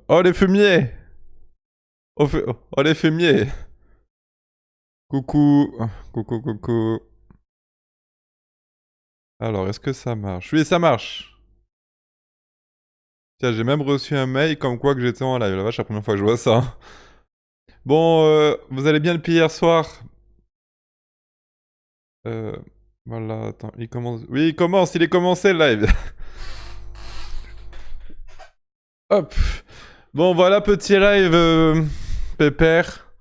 Oh les fumiers! Oh les fumiers! Coucou! Coucou, coucou. Alors, est-ce que ça marche? Oui, ça marche! Tiens, j'ai même reçu un mail comme quoi que j'étais en live. La vache, la première fois que je vois ça. Bon, vous allez bien depuis hier soir? Euh, voilà, attends, il commence... Oui, il est commencé le live. Hop! Bon, voilà, petit live pépère.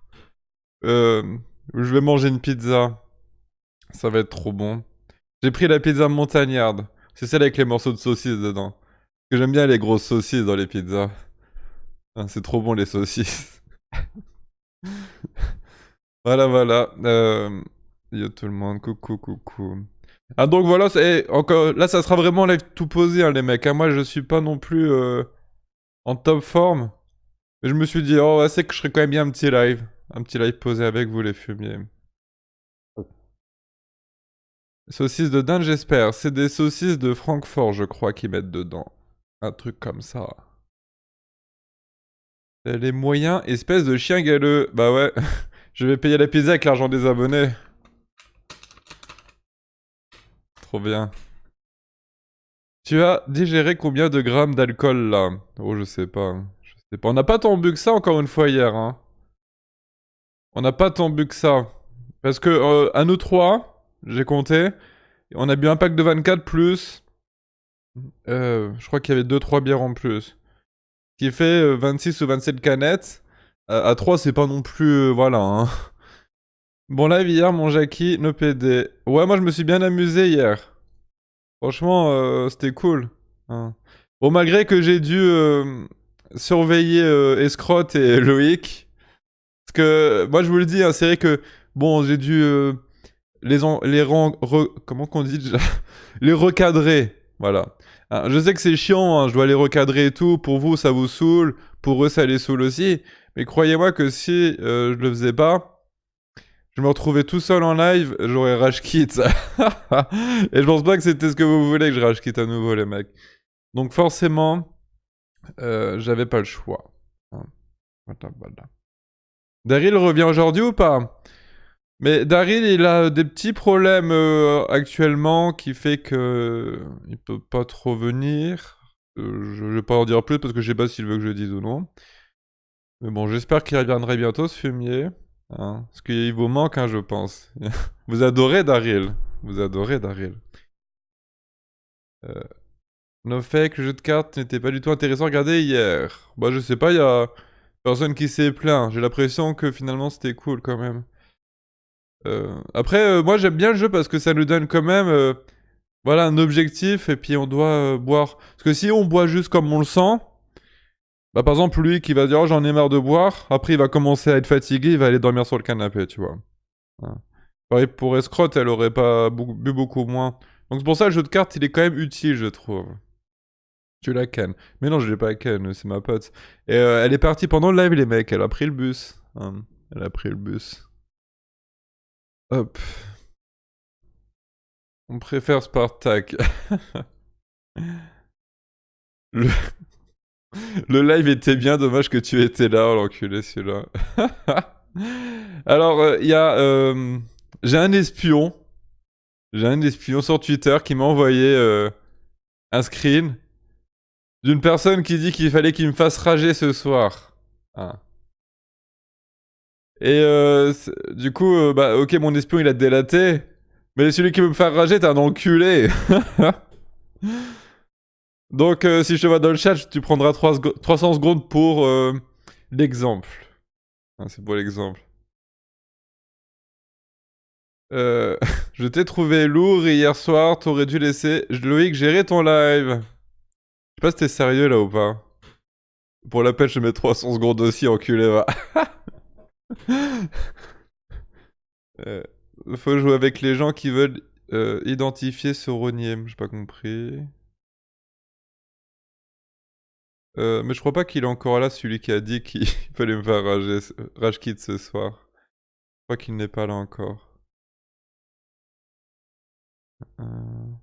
Euh, je vais manger une pizza. Ça va être trop bon. J'ai pris la pizza montagnarde. C'est celle avec les morceaux de saucisse dedans. Parce que j'aime bien les grosses saucisses dans les pizzas. Ah, c'est trop bon les saucisses. Voilà, voilà. Yo tout le monde, coucou, coucou. Ah donc voilà, encore là ça sera vraiment live tout posé hein, les mecs. Hein. Moi je suis pas non plus en top forme. Mais je me suis dit, oh ouais, c'est que je serais quand même bien un petit live. Un petit live posé avec vous les fumiers. Saucisses de dinde j'espère. C'est des saucisses de Francfort je crois qu'ils mettent dedans. Un truc comme ça. Les moyens, espèce de chien galeux. Bah ouais, je vais payer la pizza avec l'argent des abonnés. Trop bien. Tu as digéré combien de grammes d'alcool là? Oh, je sais pas. Je sais pas. On n'a pas tant bu que ça encore une fois hier, hein. On n'a pas tant bu que ça. Parce que à nous trois, j'ai compté, on a bu un pack de 24 plus. Je crois qu'il y avait deux trois bières en plus. Ce qui fait 26 ou 27 canettes. À 3, c'est pas non plus. Voilà, hein. Bon, live hier, mon Jackie, no PD. Ouais, moi je me suis bien amusé hier. Franchement, c'était cool. Hein. Bon, malgré que j'ai dû surveiller Escrotte et Loïc. Parce que, moi je vous le dis, hein, c'est vrai que, bon, j'ai dû comment qu'on dit déjà? Les recadrer. Voilà. Hein, je sais que c'est chiant, hein, je dois les recadrer et tout. Pour vous, ça vous saoule. Pour eux, ça les saoule aussi. Mais croyez-moi que si je le faisais pas, je me retrouvais tout seul en live, j'aurais rage quit. Et je pense pas que c'était ce que vous voulez que je rage quitte à nouveau, les mecs. Donc forcément, j'avais pas le choix. Hein. Voilà, voilà. Daryl revient aujourd'hui ou pas? Mais Daryl, il a des petits problèmes actuellement qui fait que il peut pas trop venir. Je vais pas en dire plus parce que je sais pas s'il veut que je le dise ou non. Mais bon, j'espère qu'il reviendra bientôt, ce fumier. Hein, parce qu'il vous manque, hein, je pense. Vous adorez Daryl. Vous adorez Daryl. Euh, No Fake, le jeu de cartes n'était pas du tout intéressant à regarder hier. Bah, je sais pas, il y a personne qui s'est plaint. J'ai l'impression que finalement c'était cool quand même. Après, moi j'aime bien le jeu parce que ça nous donne quand même voilà, un objectif et puis on doit boire. Parce que si on boit juste comme on le sent, bah par exemple lui qui va dire oh, j'en ai marre de boire, après il va commencer à être fatigué, il va aller dormir sur le canapé, tu vois. Hein. Pareil pour Escrotte, elle aurait pas bu beaucoup moins. Donc c'est pour ça que le jeu de cartes il est quand même utile, je trouve. Tu la ken. Mais non, je l'ai pas ken, c'est ma pote. Et elle est partie pendant le live, les mecs, elle a pris le bus. Hein. Elle a pris le bus. Hop. On préfère Spartak. le... le live était bien, dommage que tu étais là, oh, l'enculé celui-là. Alors, il y a... j'ai un espion. J'ai un espion sur Twitter qui m'a envoyé un screen d'une personne qui dit qu'il fallait qu'il me fasse rager ce soir. Ah. Et du coup, bah ok, mon espion il a délaté. Mais celui qui veut me faire rager, t'es un enculé. Donc si je te vois dans le chat, tu prendras 300 secondes pour l'exemple. Ah, c'est pour l'exemple. Je t'ai trouvé lourd et hier soir, t'aurais dû laisser Loïc gérer ton live. Je sais pas si t'es sérieux là ou pas. Pour la peine, je mets 300 secondes aussi, enculé, va. Euh, Faut jouer avec les gens qui veulent identifier ce rognier. J'ai pas compris. Mais je crois pas qu'il est encore là, celui qui a dit qu'il fallait me faire rage quit ce soir. Je crois qu'il n'est pas là encore.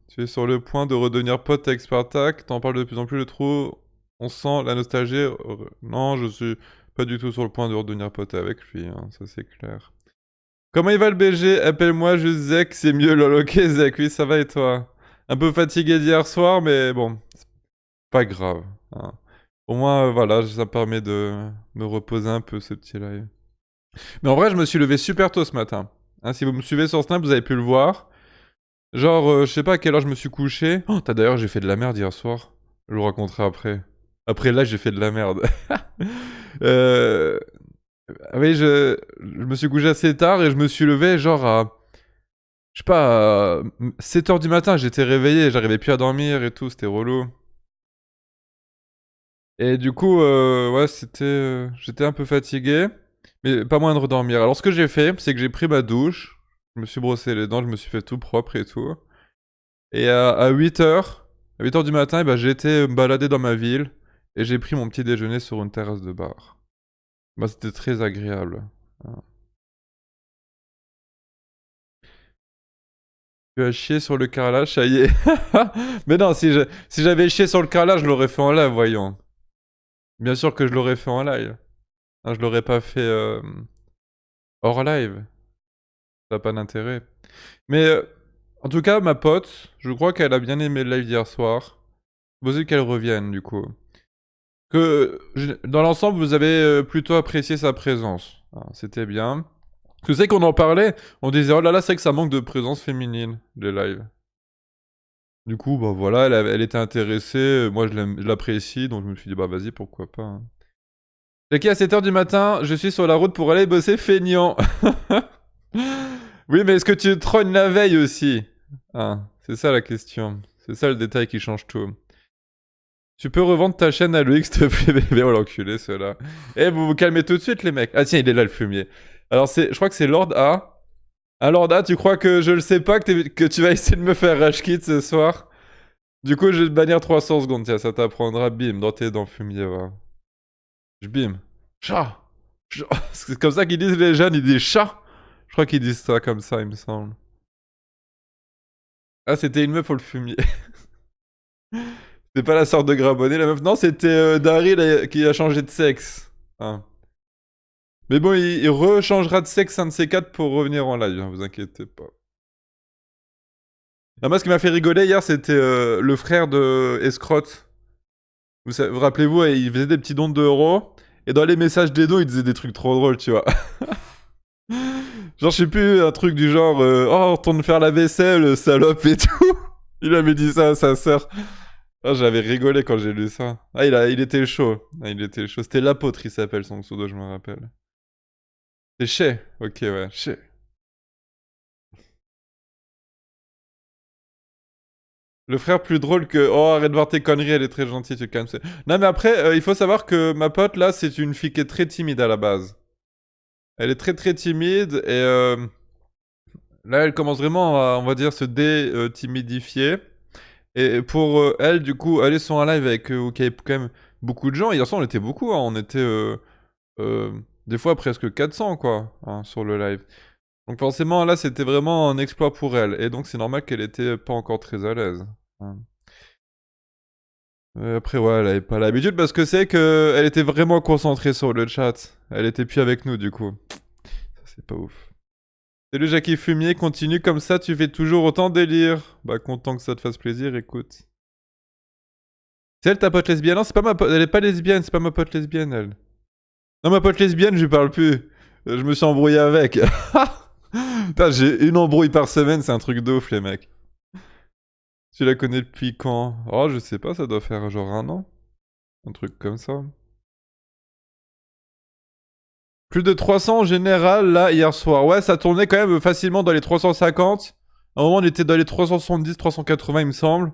Tu es sur le point de redevenir pote avec Spartak, t'en parles de plus en plus, je trouve. On sent la nostalgie. Non, je suis pas du tout sur le point de redevenir pote avec lui, hein, ça c'est clair. Comment il va le BG? Appelle-moi juste Zek, c'est mieux lol. Ok Zek, oui ça va et toi? Un peu fatigué d'hier soir, mais bon, c'est pas grave, hein. Au moins, voilà, ça permet de me reposer un peu ce petit live. Mais en vrai, je me suis levé super tôt ce matin. Hein, si vous me suivez sur Snap, vous avez pu le voir. Genre, je sais pas à quelle heure je me suis couché. Oh, d'ailleurs, j'ai fait de la merde hier soir. Je vous raconterai après. Après là, j'ai fait de la merde. euh... Oui, je me suis couché assez tard et je me suis levé genre à... Je sais pas, à 7h du matin, j'étais réveillé, j'arrivais plus à dormir et tout, c'était relou. Et du coup, ouais, c'était... j'étais un peu fatigué, mais pas moyen de redormir. Alors ce que j'ai fait, c'est que j'ai pris ma douche, je me suis brossé les dents, je me suis fait tout propre et tout. Et à 8h, à 8h du matin, eh ben, j'ai été me balader dans ma ville et j'ai pris mon petit déjeuner sur une terrasse de bar. Bah, c'était très agréable. Hein. Tu as chié sur le carrelage, ça y est. Mais non, si j'avais chié sur le carrelage, je l'aurais fait en live, voyons. Bien sûr que je l'aurais fait en live. Hein, je l'aurais pas fait hors live. Ça n'a pas d'intérêt. Mais en tout cas, ma pote, je crois qu'elle a bien aimé le live d'hier soir. Vous qu'elle revienne, du coup. Dans l'ensemble, vous avez plutôt apprécié sa présence. Ah, c'était bien. Parce que c'est qu'on en parlait, on disait oh là là, c'est que ça manque de présence féminine, les lives. Du coup, bah voilà, elle était intéressée, moi je l'apprécie, donc je me suis dit bah vas-y, pourquoi pas. Hein. Jackie, à 7h du matin, je suis sur la route pour aller bosser feignant. Oui, mais est-ce que tu trônes la veille aussi? Ah, c'est ça la question. C'est ça le détail qui change tout. Tu peux revendre ta chaîne à Loïc, s'il te plaît, bébé. Oh l'enculé, ceux-là. Eh, vous vous calmez tout de suite, les mecs. Ah tiens, il est là, le fumier. Alors, je crois que c'est Lord A. Ah, Lord A, tu crois que je le sais pas, que tu vas essayer de me faire rage quit ce soir? Du coup, je vais te bannir 300 secondes. Tiens, ça t'apprendra, bim, dans tes dents, fumier, va. Je bim. Chat. C'est comme ça qu'ils disent les jeunes, ils disent chat. Je crois qu'ils disent ça comme ça, il me semble. Ah, c'était une meuf pour le fumier. C'est pas la sorte de Grabonnet, la meuf. Non, c'était Daryl qui a changé de sexe. Hein. Mais bon, il rechangera de sexe un de ces quatre pour revenir en live, hein, vous inquiétez pas. Ah, moi, ce qui m'a fait rigoler hier, c'était le frère de Escrotte. Vous rappelez-vous, il faisait des petits dons de 2€. Et dans les messages des dons, il disait des trucs trop drôles, tu vois. Genre, je sais plus, un truc du genre oh, retourne faire la vaisselle, salope et tout. Il avait dit ça à sa sœur. Ah, j'avais rigolé quand j'ai lu ça. Ah, il était chaud. Ah, il était chaud. C'était l'apôtre, il s'appelle son pseudo, je me rappelle. C'est Chez. Ok, ouais, Chez. Le frère plus drôle que oh, arrête de voir tes conneries, elle est très gentille, tu calmes. Non, mais après, il faut savoir que ma pote là, c'est une fille qui est très timide à la base. Elle est très très timide et là, elle commence vraiment à, on va dire, se détimidifier. Et pour elle, du coup, aller sur un live avec où il y avait quand même beaucoup de gens. Hier soir, on était beaucoup, hein, on était euh, des fois presque 400 quoi, hein, sur le live. Donc forcément, là, c'était vraiment un exploit pour elle. Et donc, c'est normal qu'elle était pas encore très à l'aise. Hein. Après, ouais, elle avait pas l'habitude parce que c'est que elle était vraiment concentrée sur le chat. Elle était plus avec nous, du coup. Ça, c'est pas ouf. Salut Jackie Fumier, continue comme ça, tu fais toujours autant de délire. Bah, content que ça te fasse plaisir, écoute. C'est elle ta pote lesbienne? Non, c'est pas ma pote, elle est pas lesbienne, c'est pas ma pote lesbienne, elle. Non, ma pote lesbienne, je lui parle plus. Je me suis embrouillé avec. Putain, j'ai une embrouille par semaine, c'est un truc de ouf, les mecs. Tu la connais depuis quand? Oh, je sais pas, ça doit faire genre 1 an. Un truc comme ça. Plus de 300 en général, là, hier soir. Ouais, ça tournait quand même facilement dans les 350. À un moment, on était dans les 370, 380, il me semble.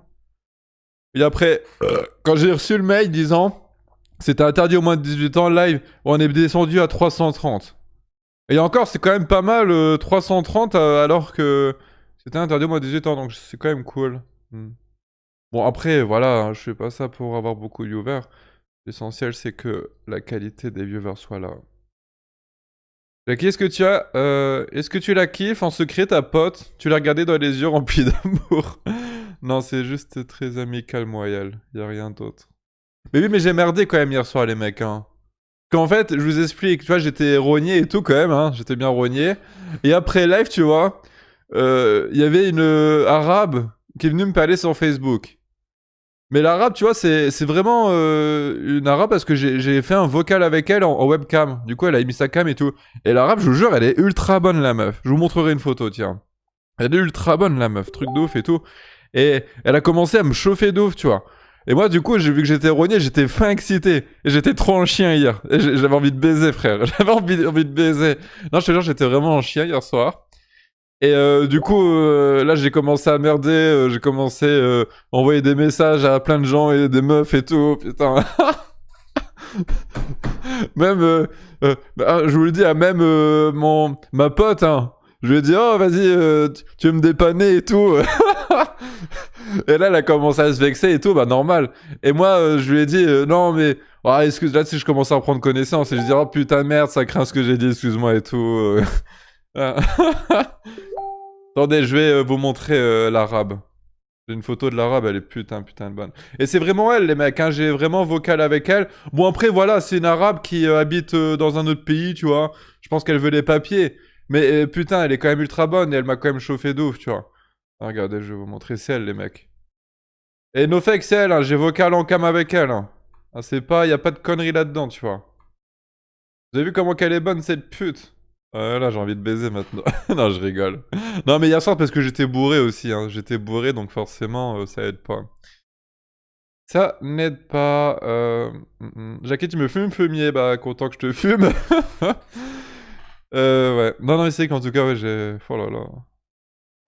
Et après, quand j'ai reçu le mail disant c'était interdit au moins de 18 ans live, on est descendu à 330. Et encore, c'est quand même pas mal 330 alors que c'était interdit au moins de 18 ans, donc c'est quand même cool. Hmm. Bon, après, voilà, hein, je fais pas ça pour avoir beaucoup de viewers. L'essentiel, c'est que la qualité des viewers soit là. Jackie, est-ce que tu la kiffes en secret, ta pote? Tu l'as regardée dans les yeux remplis d'amour? Non, c'est juste très amical, moi et elle. Y a rien d'autre. Mais oui, mais j'ai merdé quand même hier soir, les mecs, hein. Qu'en fait, je vous explique, tu vois, j'étais rogné et tout quand même, hein. J'étais bien rogné. Et après live, tu vois, il y avait une arabe qui est venue me parler sur Facebook. Mais l'arabe, tu vois, c'est vraiment une arabe parce que j'ai fait un vocal avec elle en webcam. Du coup, elle a mis sa cam et tout. Et l'arabe, je vous jure, elle est ultra bonne, la meuf. Je vous montrerai une photo, tiens. Elle est ultra bonne, la meuf. Truc de ouf et tout. Et elle a commencé à me chauffer de ouf, tu vois. Et moi, du coup, j'ai vu que j'étais rogné, j'étais fin excité. Et j'étais trop en chien hier. Et j'avais envie de baiser, frère. J'avais envie de baiser. Non, je te jure, j'étais vraiment en chien hier soir. Et du coup, là, j'ai commencé à merder. J'ai commencé à envoyer des messages à plein de gens et des meufs et tout. Putain. Même, je vous le dis, à même ma pote, hein. Je lui ai dit, oh, vas-y, tu veux me dépanner et tout. Et là, elle a commencé à se vexer et tout, bah normal. Et moi, je lui ai dit, non, mais, excuse, là, si je commence à prendre connaissance, et je dis, oh putain, merde, ça craint ce que j'ai dit, excuse-moi et tout. Attendez, je vais vous montrer l'arabe. J'ai une photo de l'arabe, elle est putain de bonne. Et c'est vraiment elle, les mecs, hein, j'ai vraiment vocal avec elle. Bon, après, voilà, c'est une arabe qui habite dans un autre pays, tu vois. Je pense qu'elle veut les papiers. Mais putain, elle est quand même ultra bonne et elle m'a quand même chauffé de ouf, tu vois. Ah, regardez, je vais vous montrer, c'est elle, les mecs. Et no fake, c'est elle, hein, j'ai vocal en cam avec elle. Hein. Ah, c'est pas, y a pas de conneries là-dedans, tu vois. Vous avez vu comment qu'elle est bonne, cette pute? Là, j'ai envie de baiser maintenant. Non, je rigole. Non, mais hier soir, parce que j'étais bourré aussi. Hein. J'étais bourré, donc forcément, ça aide pas. Ça n'aide pas. Jackie, tu me fumes, fumier. Bah, content que je te fume. Ouais. Non, non, mais c'est qu'en tout cas, ouais, j'ai... Oh là là.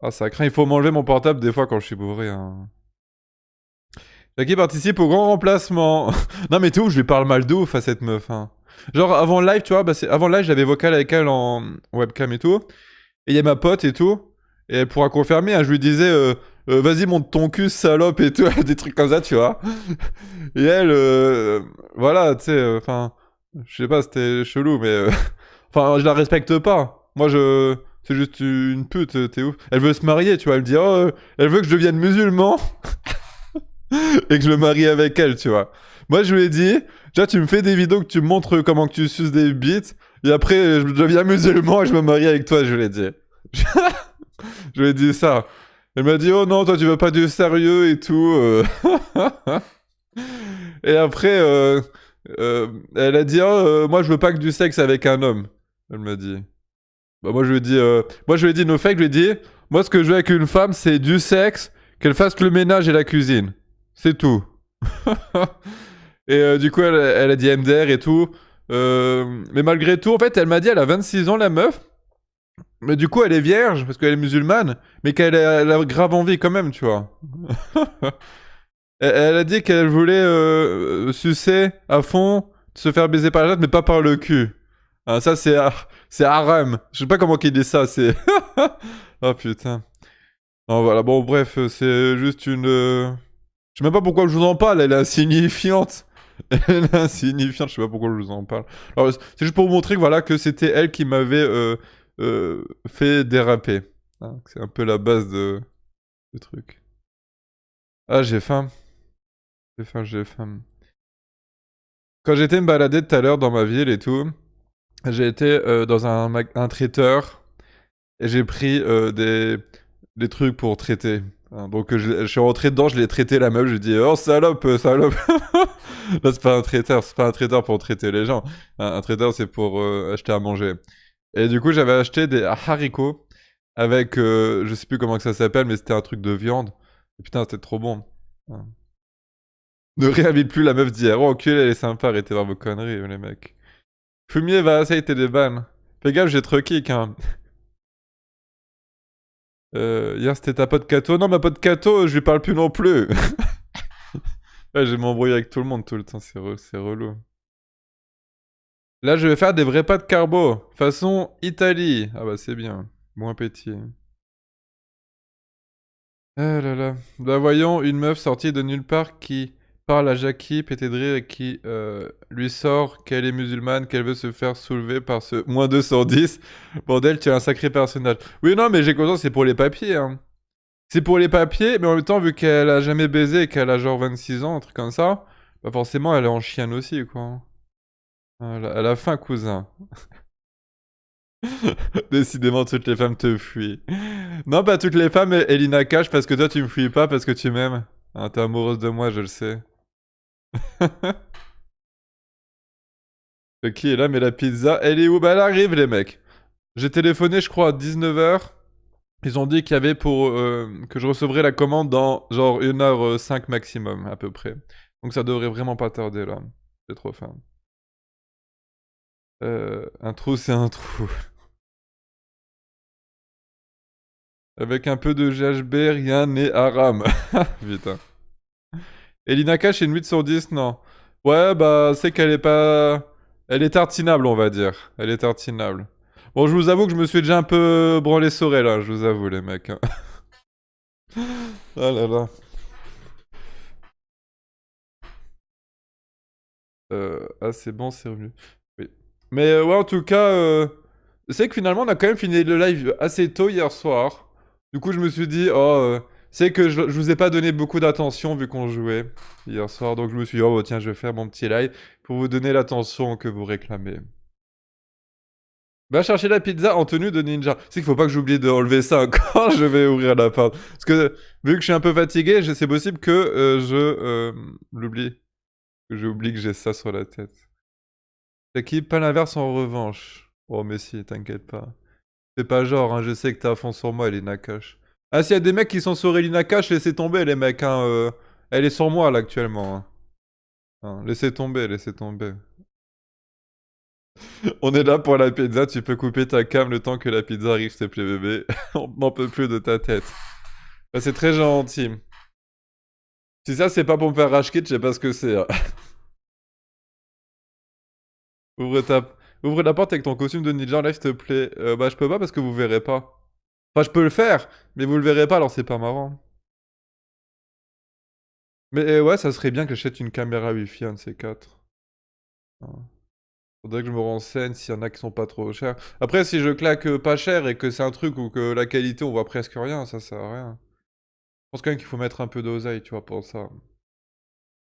Ah, ça craint. Il faut m'enlever mon portable des fois quand je suis bourré. Hein. Jackie participe au grand remplacement. Non, mais t'es où je lui parle mal de ouf à cette meuf. Hein. Genre, avant le live, tu vois, avant le live, j'avais vocal avec elle en webcam et tout. Et il y a ma pote et tout. Et elle pourra confirmer, hein, je lui disais, vas-y, monte ton cul, salope et tout. Des trucs comme ça, tu vois. Et elle, voilà, tu sais, enfin, je sais pas, c'était chelou, mais. Enfin, je la respecte pas. Moi, je. C'est juste une pute, t'es ouf. Elle veut se marier, tu vois. Elle dit, oh, elle veut que je devienne musulman. Et que je me marie avec elle, tu vois. Moi, je lui ai dit, déjà, tu me fais des vidéos que tu me montres comment que tu suces des bites. Et après, je deviens musulman et je me marie avec toi, je lui ai dit. Je lui ai dit ça. Elle m'a dit, oh non, toi, tu veux pas du sérieux et tout. Et après, elle a dit, oh, moi, je veux pas que du sexe avec un homme. Elle m'a dit. Bah, moi, je lui ai dit, no fake, je lui ai dit, moi, ce que je veux avec une femme, c'est du sexe, qu'elle fasse le ménage et la cuisine. C'est tout. Et du coup, elle a dit MDR et tout. Mais malgré tout, en fait, elle m'a dit, elle a 26 ans, la meuf. Mais du coup, elle est vierge, parce qu'elle est musulmane. Mais elle a grave envie quand même, tu vois. Elle a dit qu'elle voulait sucer à fond, se faire baiser par la tête, mais pas par le cul. Ah, ça, c'est haram. Je sais pas comment qu'il dit ça, c'est... Oh putain. Non, voilà, bon, bref, c'est juste une... Je sais même pas pourquoi je vous en parle, elle est insignifiante. Elle est insignifiante, je sais pas pourquoi je vous en parle. Alors, c'est juste pour vous montrer que, voilà, que c'était elle qui m'avait fait déraper. Hein, c'est un peu la base du truc. Ah, j'ai faim. J'ai faim. Quand j'étais me balader tout à l'heure dans ma ville et tout, j'ai été dans un traiteur et j'ai pris des trucs pour traiter. Hein, donc je suis rentré dedans, je l'ai traité la meuf, je lui ai dit oh salope, salope. Là c'est pas un traiteur pour traiter les gens. Un traiteur c'est pour acheter à manger. Et du coup j'avais acheté des haricots avec, je sais plus comment que ça s'appelle, mais c'était un truc de viande. Et putain c'était trop bon. Hein. Ne réinvite plus la meuf d'hier. Oh enculé, elle est sympa, arrêtez de voir vos conneries les mecs. Fumier va essayer t'es des vannes. Fais gaffe, j'ai trop kick hein. Hier c'était ta pote Kato. Non, ma pote Kato, je lui parle plus non plus. Ouais, je vais m'embrouiller avec tout le monde tout le temps, c'est relou. Là, je vais faire des vrais pâtes carbo. Façon Italie. Ah bah c'est bien. Bon appétit. Ah là là. Là, voyons une meuf sortie de nulle part qui parle à Jackie, pété de rire, et qui lui sort qu'elle est musulmane, qu'elle veut se faire soulever par ce moins 210. Bordel, tu es un sacré personnage. Oui, non, mais j'ai conscience, c'est pour les papiers, hein. C'est pour les papiers, mais en même temps, vu qu'elle a jamais baisé et qu'elle a genre 26 ans, un truc comme ça, Bah forcément, elle est en chienne aussi, quoi. Hein. À la fin, cousin. Décidément, toutes les femmes te fuient. Non, pas toutes les femmes, Elina Cash, parce que toi, tu me fuis pas parce que tu m'aimes. Hein, t'es amoureuse de moi, je le sais. Qui est là, mais la pizza, elle est où? Bah, elle arrive, les mecs. J'ai téléphoné, je crois, à 19h. Ils ont dit qu'il y avait pour que je recevrais la commande dans genre 1h05 maximum, à peu près. Donc ça devrait vraiment pas tarder, là. J'ai trop faim. Un trou, c'est un trou. Avec un peu de GHB, rien n'est haram. Putain. Et l'Inaka chez une 8 sur 10, non. Ouais, bah, c'est qu'elle est pas... Elle est tartinable, on va dire. Elle est tartinable. Bon, je vous avoue que je me suis déjà un peu branlé soré, là, je vous avoue, les mecs. Hein. Ah là là. Ah, c'est bon, c'est revenu. Oui. Mais ouais, en tout cas, c'est que finalement, on a quand même fini le live assez tôt hier soir. Du coup, je me suis dit, c'est que je vous ai pas donné beaucoup d'attention vu qu'on jouait hier soir. Donc, je me suis dit, oh, bah, tiens, je vais faire mon petit live pour vous donner l'attention que vous réclamez. Va chercher la pizza en tenue de ninja. C'est qu'il faut pas que j'oublie de enlever ça quand je vais ouvrir la porte. Parce que vu que je suis un peu fatigué, c'est possible que je l'oublie. Que j'oublie que j'ai ça sur la tête. L'équipe, pas l'inverse en revanche. Oh, mais si, t'inquiète pas. C'est pas genre, hein, je sais que t'es à fond sur moi, Elina Cash. Ah, s'il y a des mecs qui sont sur Elina Cash, laissez tomber, les mecs, hein. Elle est sur moi, là, actuellement. Hein. Hein, laissez tomber, laissez tomber. On est là pour la pizza, tu peux couper ta cam le temps que la pizza arrive, s'il te plaît, bébé. On n'en peut plus de ta tête. Bah, c'est très gentil. Si ça, c'est pas pour me faire rage kit, je sais pas ce que c'est. Hein. Ouvre ta... Ouvre la porte avec ton costume de ninja, là, s'il te plaît. Bah, je peux pas parce que vous verrez pas. Enfin, je peux le faire, mais vous le verrez pas, alors c'est pas marrant. Mais ouais, ça serait bien que j'achète une caméra Wi-Fi, un de ces quatre. Hein. Faudrait que je me renseigne s'il y en a qui sont pas trop chers. Après, si je claque pas cher et que c'est un truc où que la qualité, on voit presque rien, ça sert à rien. Je pense quand même qu'il faut mettre un peu d'oseille, tu vois, pour ça.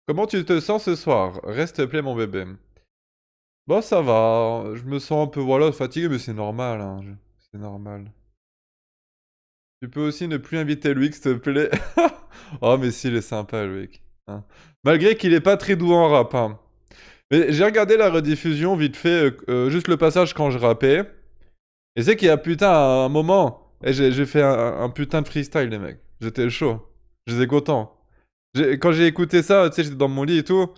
Comment tu te sens ce soir? Reste plaît, mon bébé. Bon, ça va. Je me sens un peu, voilà, fatigué, mais c'est normal, hein. C'est normal. Tu peux aussi ne plus inviter Loïc, s'il te plaît. Oh, mais si, il est sympa, Loïc. Hein. Malgré qu'il est pas très doux en rap, hein. Mais j'ai regardé la rediffusion vite fait, juste le passage quand je rappais. Et c'est qu'il y a putain un moment, et j'ai fait un putain de freestyle, les mecs. J'étais chaud. J'étais content. Quand j'ai écouté ça, tu sais, j'étais dans mon lit et tout.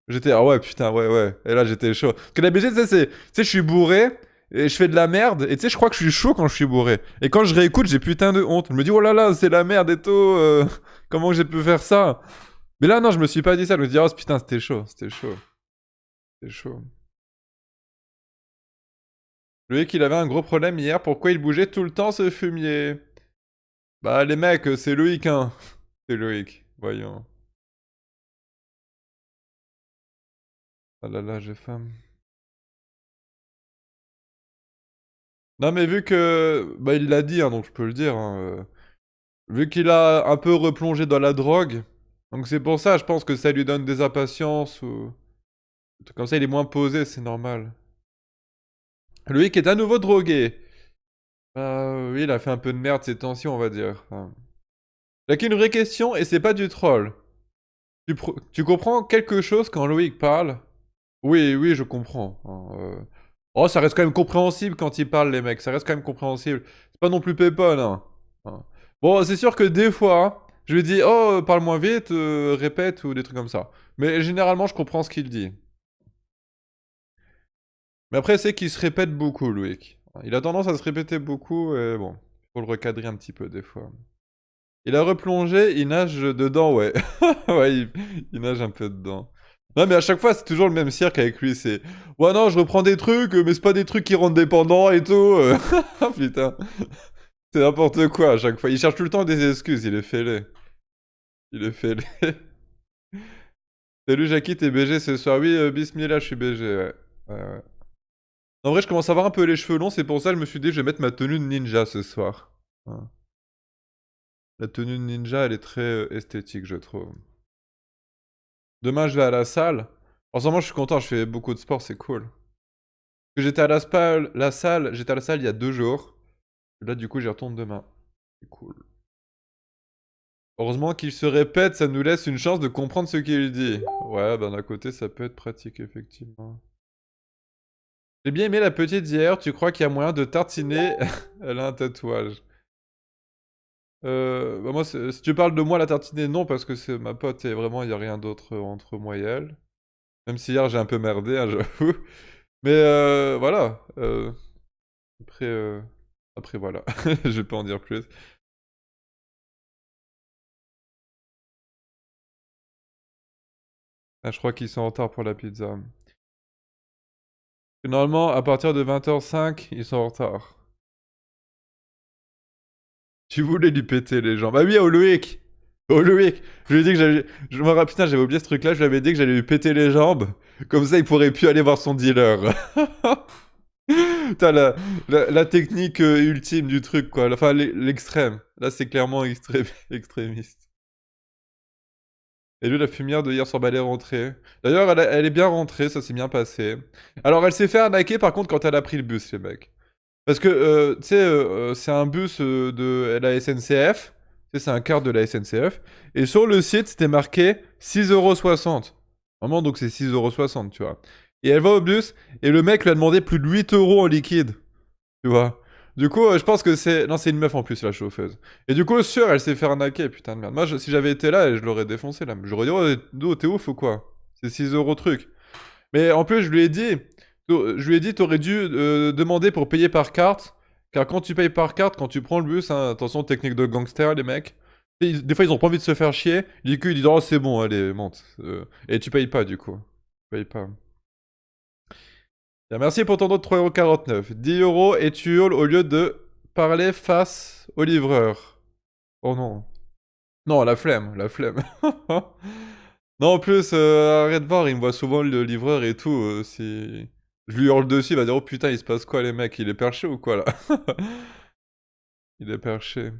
J'étais, ah ouais, putain, ouais, ouais. Et là, j'étais chaud. Parce que d'habitude, tu sais, je suis bourré, et je fais de la merde, et tu sais, je crois que je suis chaud quand je suis bourré. Et quand je réécoute, j'ai putain de honte. Je me dis, oh là là, c'est la merde et tout, comment j'ai pu faire ça? Mais là, non, je me suis pas dit ça. Je me dis, oh putain, c'était chaud, c'était chaud. C'était chaud. Loïc, il avait un gros problème hier. Pourquoi il bougeait tout le temps, ce fumier? Bah, les mecs, c'est Loïc, hein. C'est Loïc. Voyons. Ah là là, j'ai faim. Non, mais vu que... Bah, il l'a dit, hein, donc je peux le dire. Hein, vu qu'il a un peu replongé dans la drogue. Donc c'est pour ça, je pense que ça lui donne des impatiences ou... Comme ça, il est moins posé, c'est normal. Loïc est à nouveau drogué. Bah oui, il a fait un peu de merde ces temps-ci, on va dire. Enfin... Là, qu'une vraie question, et c'est pas du troll. Tu comprends quelque chose quand Loïc parle? Oui, oui, je comprends. Hein, oh, ça reste quand même compréhensible quand ils parlent, les mecs. Ça reste quand même compréhensible. C'est pas non plus Pépon, hein. Hein. Bon, c'est sûr que des fois, hein, je lui dis, oh, parle moins vite, répète, ou des trucs comme ça. Mais généralement, je comprends ce qu'il dit. Mais après, c'est qu'il se répète beaucoup, Loïc. Il a tendance à se répéter beaucoup, et bon, faut le recadrer un petit peu, des fois. Il a replongé, il nage dedans, ouais. Ouais, il nage un peu dedans. Non, mais à chaque fois, c'est toujours le même cirque avec lui. C'est ouais, non, je reprends des trucs, mais c'est pas des trucs qui rendent dépendants et tout. Putain, c'est n'importe quoi à chaque fois. Il cherche tout le temps des excuses, il est fêlé. Il est fêlé. Salut Jackie, t'es BG ce soir? Oui, Bismillah, je suis BG, ouais. Ouais, ouais. En vrai, je commence à avoir un peu les cheveux longs, c'est pour ça que je me suis dit, je vais mettre ma tenue de ninja ce soir. Ouais. La tenue de ninja, elle est très esthétique, je trouve. Demain, je vais à la salle. En ce moment, je suis content, je fais beaucoup de sport, c'est cool. Parce que j'étais à j'étais à la salle il y a 2 jours. Là, du coup, j'y retourne demain. C'est cool. Heureusement qu'il se répète, ça nous laisse une chance de comprendre ce qu'il dit. Ouais, bah d'un côté, ça peut être pratique, effectivement. J'ai bien aimé la petite d'hier, tu crois qu'il y a moyen de tartiner? Elle a un tatouage. Bah moi, si tu parles de moi, la tartiner, non, parce que c'est ma pote et vraiment, il n'y a rien d'autre entre moi et elle. Même si hier, j'ai un peu merdé, hein, j'avoue. Mais voilà. Après, après, voilà. Je vais pas en dire plus. Ah, je crois qu'ils sont en retard pour la pizza. Normalement, à partir de 20h05, ils sont en retard. Tu voulais lui péter les jambes. Ah oui, au Loïc! Au Loïc! Je lui ai dit que j'allais. Je me rappelle, putain, j'avais oublié ce truc-là. Je lui avais dit que j'allais lui péter les jambes. Comme ça, il pourrait plus aller voir son dealer. T'as la technique ultime du truc, quoi. Enfin, l'extrême. Là, c'est clairement extrémiste. Et lui, la fumière de hier soir, bah, elle est rentrée. D'ailleurs, elle est bien rentrée, ça s'est bien passé. Alors, elle s'est fait arnaquer, par contre, quand elle a pris le bus, les mecs. Parce que, tu sais, c'est un bus de la SNCF. Tu sais, c'est un quart de la SNCF. Et sur le site, c'était marqué 6,60 €. Vraiment, donc c'est 6,60 €, tu vois. Et elle va au bus, et le mec lui a demandé plus de 8 € en liquide. Tu vois. Du coup, je pense que c'est. Non, c'est une meuf en plus, la chauffeuse. Et du coup, sûr, elle s'est fait arnaquer, putain de merde. Moi, si j'avais été là, je l'aurais défoncé là. J'aurais dit, oh, t'es ouf ou quoi? C'est 6 € truc. Mais en plus, je lui ai dit, t'aurais dû demander pour payer par carte. Car quand tu payes par carte, quand tu prends le bus, hein, attention, technique de gangster, les mecs. Des fois, ils ont pas envie de se faire chier. Du coup, ils disent, oh, c'est bon, allez, monte. Et tu payes pas, du coup. Tu payes pas. Bien, merci pour ton don de 3,49 €. 10 € et tu hurles au lieu de parler face au livreur. Oh non. Non, la flemme, la flemme. Non, en plus, arrête de voir, il me voit souvent le livreur et tout. Si je lui hurle dessus, il va dire, oh putain, il se passe quoi, les mecs? Il est perché ou quoi là? Il est perché.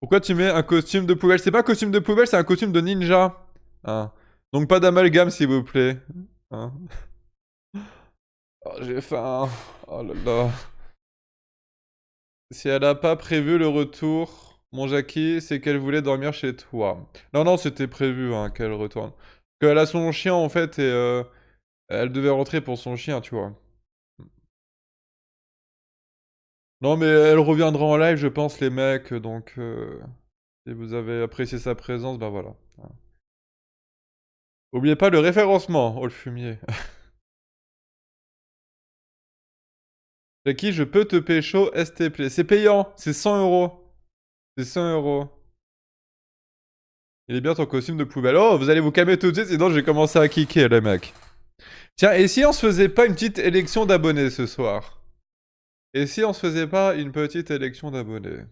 Pourquoi tu mets un costume de poubelle? C'est pas un costume de poubelle, c'est un costume de ninja. Hein. Donc pas d'amalgame, s'il vous plaît. Hein. Oh, j'ai faim. Oh là là. Si elle a pas prévu le retour, mon Jackie, c'est qu'elle voulait dormir chez toi. Non, non, c'était prévu hein, qu'elle retourne. Qu'elle a son chien en fait et elle devait rentrer pour son chien, tu vois. Non, mais elle reviendra en live, je pense, les mecs. Donc, si vous avez apprécié sa présence, bah voilà. Oubliez pas le référencement. Oh, le fumier. Jackie, je peux te pécho STP. C'est payant, c'est 100 €. C'est 100 €. Il est bien ton costume de poubelle. Oh, vous allez vous calmer tout de suite, sinon je vais commencer à kicker, les mecs. Tiens, et si on se faisait pas une petite élection d'abonnés ce soir? Et si on se faisait pas une petite élection d'abonnés?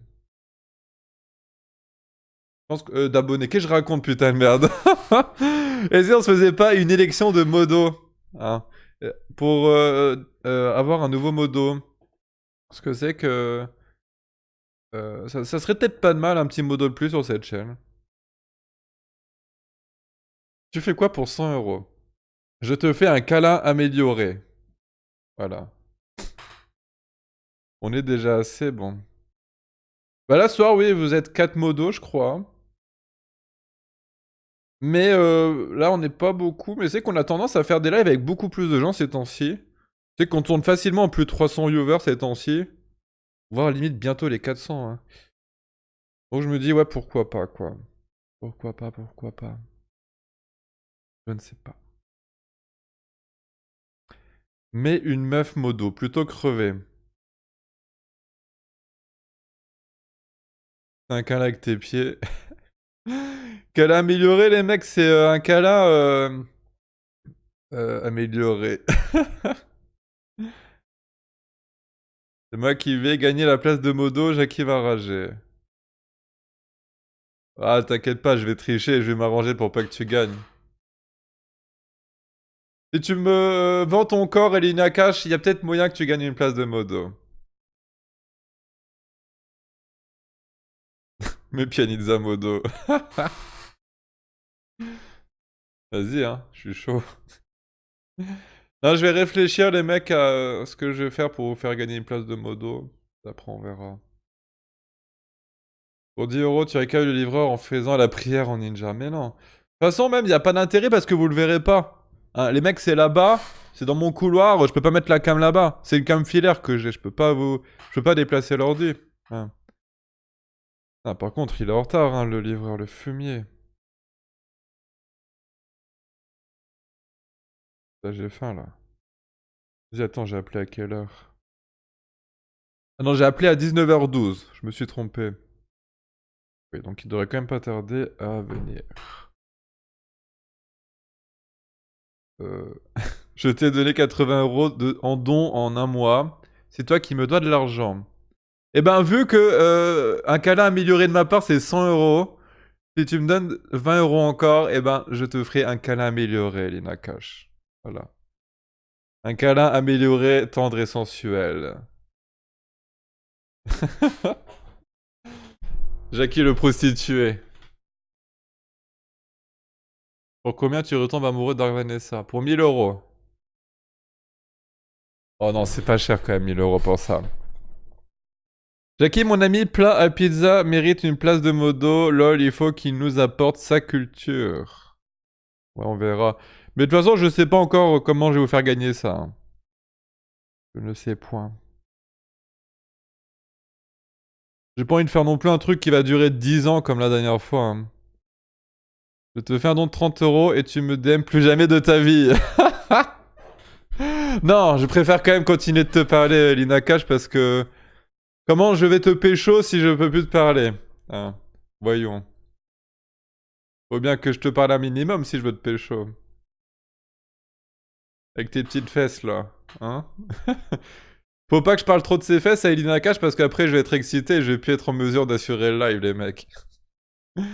Je pense que... d'abonnés, qu'est-ce que je raconte, putain de merde? Et si on se faisait pas une élection de modo? Hein, pour avoir un nouveau modo. Parce que c'est que... ça serait peut-être pas de mal un petit modo de plus sur cette chaîne. Tu fais quoi pour 100 €? Je te fais un câlin amélioré. Voilà. On est déjà assez bon. Bah là, ce soir, oui, vous êtes 4 modos, je crois. Mais là, on n'est pas beaucoup. Mais c'est qu'on a tendance à faire des lives avec beaucoup plus de gens ces temps-ci. Tu sais qu'on tourne facilement en plus de 300 viewers ces temps-ci. Voire limite bientôt les 400. Hein. Donc je me dis, ouais, pourquoi pas, quoi. Pourquoi pas, pourquoi pas. Je ne sais pas. Mais une meuf modo, plutôt crevé. Un câlin avec tes pieds. Câlin amélioré, les mecs, c'est un câlin amélioré. C'est moi qui vais gagner la place de modo, Jackie va rager. Ah, t'inquiète pas, je vais tricher et je vais m'arranger pour pas que tu gagnes. Si tu me vends ton corps et l'Inakash, il y a peut-être moyen que tu gagnes une place de modo. Mais Pianizza modo. Vas-y, hein, je suis chaud. Non, je vais réfléchir, les mecs, à ce que je vais faire pour vous faire gagner une place de modo. Après, on verra. Pour 10 €, tu accueilles le livreur en faisant la prière en ninja. Mais non. De toute façon, même, il n'y a pas d'intérêt parce que vous le verrez pas. Hein, les mecs, c'est là-bas. C'est dans mon couloir. Je peux pas mettre la cam là-bas. C'est une cam filaire que j'ai. Je peux pas vous... Je peux pas déplacer l'ordi. Hein. Ah, par contre, il est en retard, hein, le livreur, le fumier. Là, j'ai faim, là. Vas-y, attends, j'ai appelé à quelle heure? Ah non, j'ai appelé à 19h12. Je me suis trompé. Oui, donc il devrait quand même pas tarder à venir. Je t'ai donné 80 € en don en un mois. C'est toi qui me dois de l'argent. Eh ben, vu que un câlin amélioré de ma part, c'est 100 €, si tu me donnes 20 € encore, eh ben, je te ferai un câlin amélioré, Lina Cash. Voilà. Un câlin amélioré, tendre et sensuel. Jackie le prostitué. Pour combien tu retombes amoureux de Vanessa? Pour 1000 €. Oh non, c'est pas cher quand même, 1000 € pour ça. Jackie, mon ami, plat à pizza mérite une place de modo. Lol, il faut qu'il nous apporte sa culture. Ouais, on verra. Mais de toute façon, je sais pas encore comment je vais vous faire gagner ça. Hein. Je ne sais point. J'ai pas envie de faire non plus un truc qui va durer 10 ans comme la dernière fois. Hein. Je te fais un don de 30 € et tu me DM plus jamais de ta vie. Non, je préfère quand même continuer de te parler, Lina Cash, parce que... Comment je vais te pécho si je peux plus te parler? Hein, voyons. Faut bien que je te parle un minimum si je veux te pécho. Avec tes petites fesses là. Hein? Faut pas que je parle trop de ses fesses à Elina Cash parce qu'après je vais être excité et je vais plus être en mesure d'assurer le live, les mecs. Ça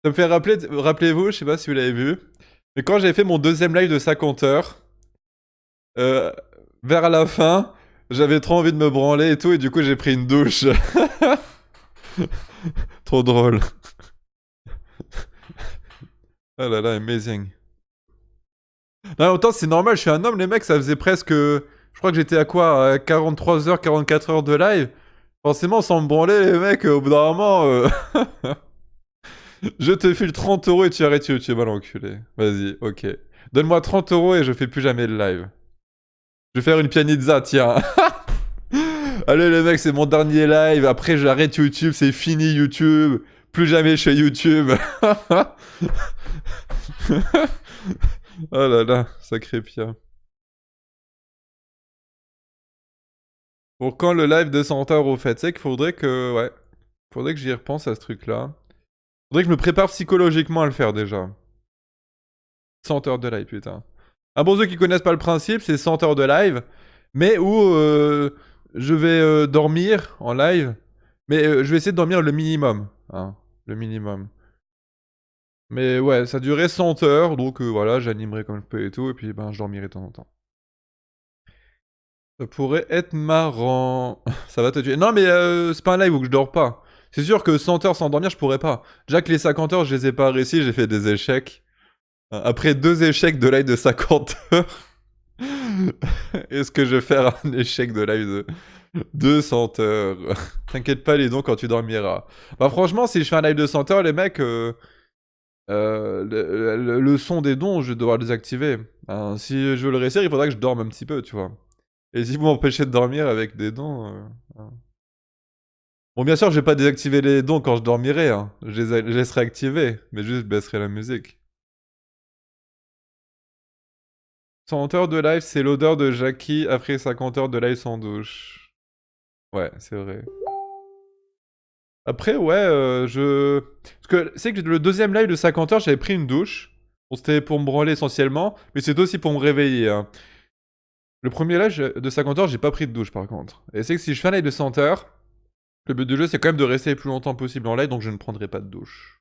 me fait rappeler, rappelez-vous, je sais pas si vous l'avez vu, mais quand j'ai fait mon deuxième live de 50 heures, euh, vers la fin, j'avais trop envie de me branler et tout, et du coup j'ai pris une douche. Trop drôle. Oh là là, amazing. Non, en même temps, c'est normal, je suis un homme, les mecs, ça faisait presque. Je crois que j'étais à quoi? À 43 heures, 44 heures de live. Forcément, sans me branler, les mecs, au bout d'un moment. Je te file 30 € et tu arrêtes YouTube, à l'enculé. Vas-y, ok. Donne-moi 30 € et je fais plus jamais de live. Je vais faire une pianizza, tiens. Allez, les mecs, c'est mon dernier live. Après, j'arrête YouTube, c'est fini YouTube. Plus jamais je fais YouTube. Oh là là, sacré Pia. Pour quand le live de 100 heures au fait? C'est qu'il faudrait que... Ouais. Faudrait que j'y repense à ce truc-là. Faudrait que je me prépare psychologiquement à le faire déjà. 100 heures de live, putain. Un bon ceux qui connaissent pas le principe, c'est 100 heures de live, mais où je vais dormir en live. Mais je vais essayer de dormir le minimum. Hein, le minimum. Mais ouais, ça durait 100 heures, donc voilà, j'animerai comme je peux et tout, et puis ben je dormirai de temps en temps. Ça pourrait être marrant. Ça va te tuer. Non mais c'est pas un live où je dors pas. C'est sûr que 100 heures sans dormir, je pourrais pas. Déjà que les 50 heures, je les ai pas réussi, j'ai fait des échecs. Après 2 échecs de live de 50 heures, est-ce que je vais faire un échec de live de 200 heures? T'inquiète pas les dons quand tu dormiras. Bah franchement, si je fais un live de 100 heures, les mecs, le son des dons, je vais devoir le désactiver. Hein, si je veux le réussir, il faudra que je dorme un petit peu, tu vois. Et si vous m'empêchez de dormir avec des dons... hein. Bon, bien sûr, je vais pas désactiver les dons quand je dormirai, hein. Je les laisserai activés, mais juste je baisserai la musique. 100 heures de live, c'est l'odeur de Jackie après 50 heures de live sans douche. Ouais, c'est vrai. Après, ouais, Parce que c'est que le deuxième live de 50 heures, j'avais pris une douche. Bon, c'était pour me branler essentiellement, mais c'était aussi pour me réveiller. Hein. Le premier live de 50 heures, j'ai pas pris de douche par contre. Et c'est que si je fais un live de 100 heures, le but du jeu, c'est quand même de rester le plus longtemps possible en live, donc je ne prendrai pas de douche.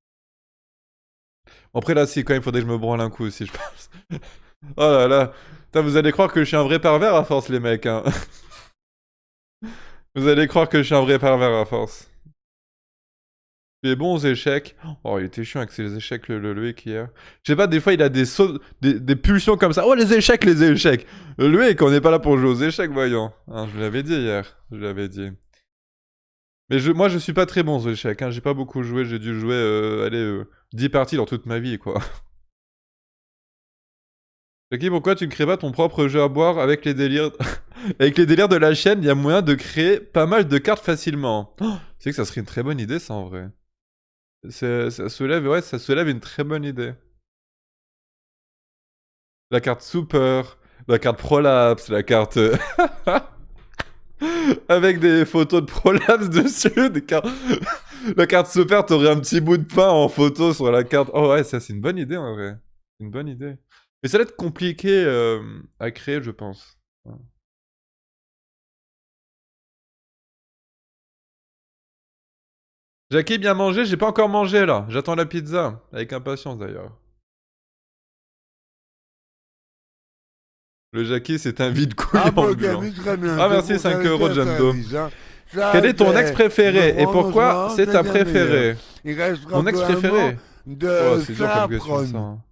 Après, là, si, quand même, faudrait que je me branle un coup aussi, je pense. Oh là là. Putain, vous allez croire que je suis un vrai pervers à force, les mecs. Hein. Vous allez croire que je suis un vrai pervers à force. Les bons échecs. Oh, il était chiant avec ses échecs, le Loïc, hier. Je sais pas, des fois, il a des sauts, des pulsions comme ça. Oh, les échecs, les échecs. Le Loïc, on n'est pas là pour jouer aux échecs, voyons. Hein, je l'avais dit hier. Je l'avais dit. Mais moi, je suis pas très bon aux échecs. Hein. J'ai pas beaucoup joué. J'ai dû jouer, allez, 10 parties dans toute ma vie, quoi. Jackie, pourquoi tu ne crées pas ton propre jeu à boire avec les délires... avec les délires de la chaîne, il y a moyen de créer pas mal de cartes facilement. Oh, c'est que ça serait une très bonne idée, ça, en vrai. Ça soulève, ouais, ça soulève une très bonne idée. La carte Super, la carte Prolapse, la carte... avec des photos de Prolapse dessus, des cartes... la carte Super, t'aurais un petit bout de pain en photo sur la carte. Oh ouais, ça c'est une bonne idée, en vrai. Une bonne idée. Mais ça va être compliqué à créer, je pense. Jackie, bien mangé? J'ai pas encore mangé là. J'attends la pizza. Avec impatience d'ailleurs. Le Jackie, c'est un vide-couille ambulant. Ah merci, 5 euros, Jando. Quel est ton ex préféré et pourquoi c'est ta préférée? Mon ex préféré? Oh, c'est dur comme question ça. Hein.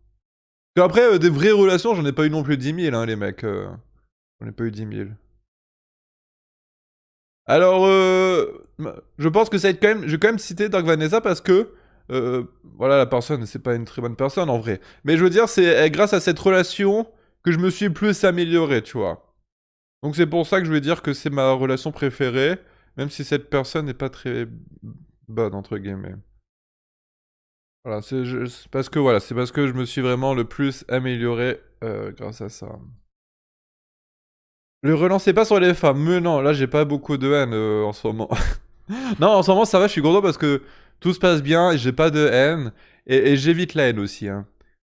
Après, des vraies relations, j'en ai pas eu non plus 10 000, hein, les mecs. J'en ai pas eu 10 000. Alors, je pense que ça va être quand même... Je vais quand même citer Dark Vanessa parce que... voilà, la personne, c'est pas une très bonne personne en vrai. Mais je veux dire, c'est grâce à cette relation que je me suis plus amélioré, tu vois. Donc c'est pour ça que je vais dire que c'est ma relation préférée, même si cette personne n'est pas très bonne, entre guillemets. Voilà, c'est parce que voilà, c'est parce que je me suis vraiment le plus amélioré grâce à ça. Le relancez pas sur les femmes, mais non, là j'ai pas beaucoup de haine en ce moment. Non, en ce moment ça va, je suis content parce que tout se passe bien et j'ai pas de haine. Et j'évite la haine aussi. Hein.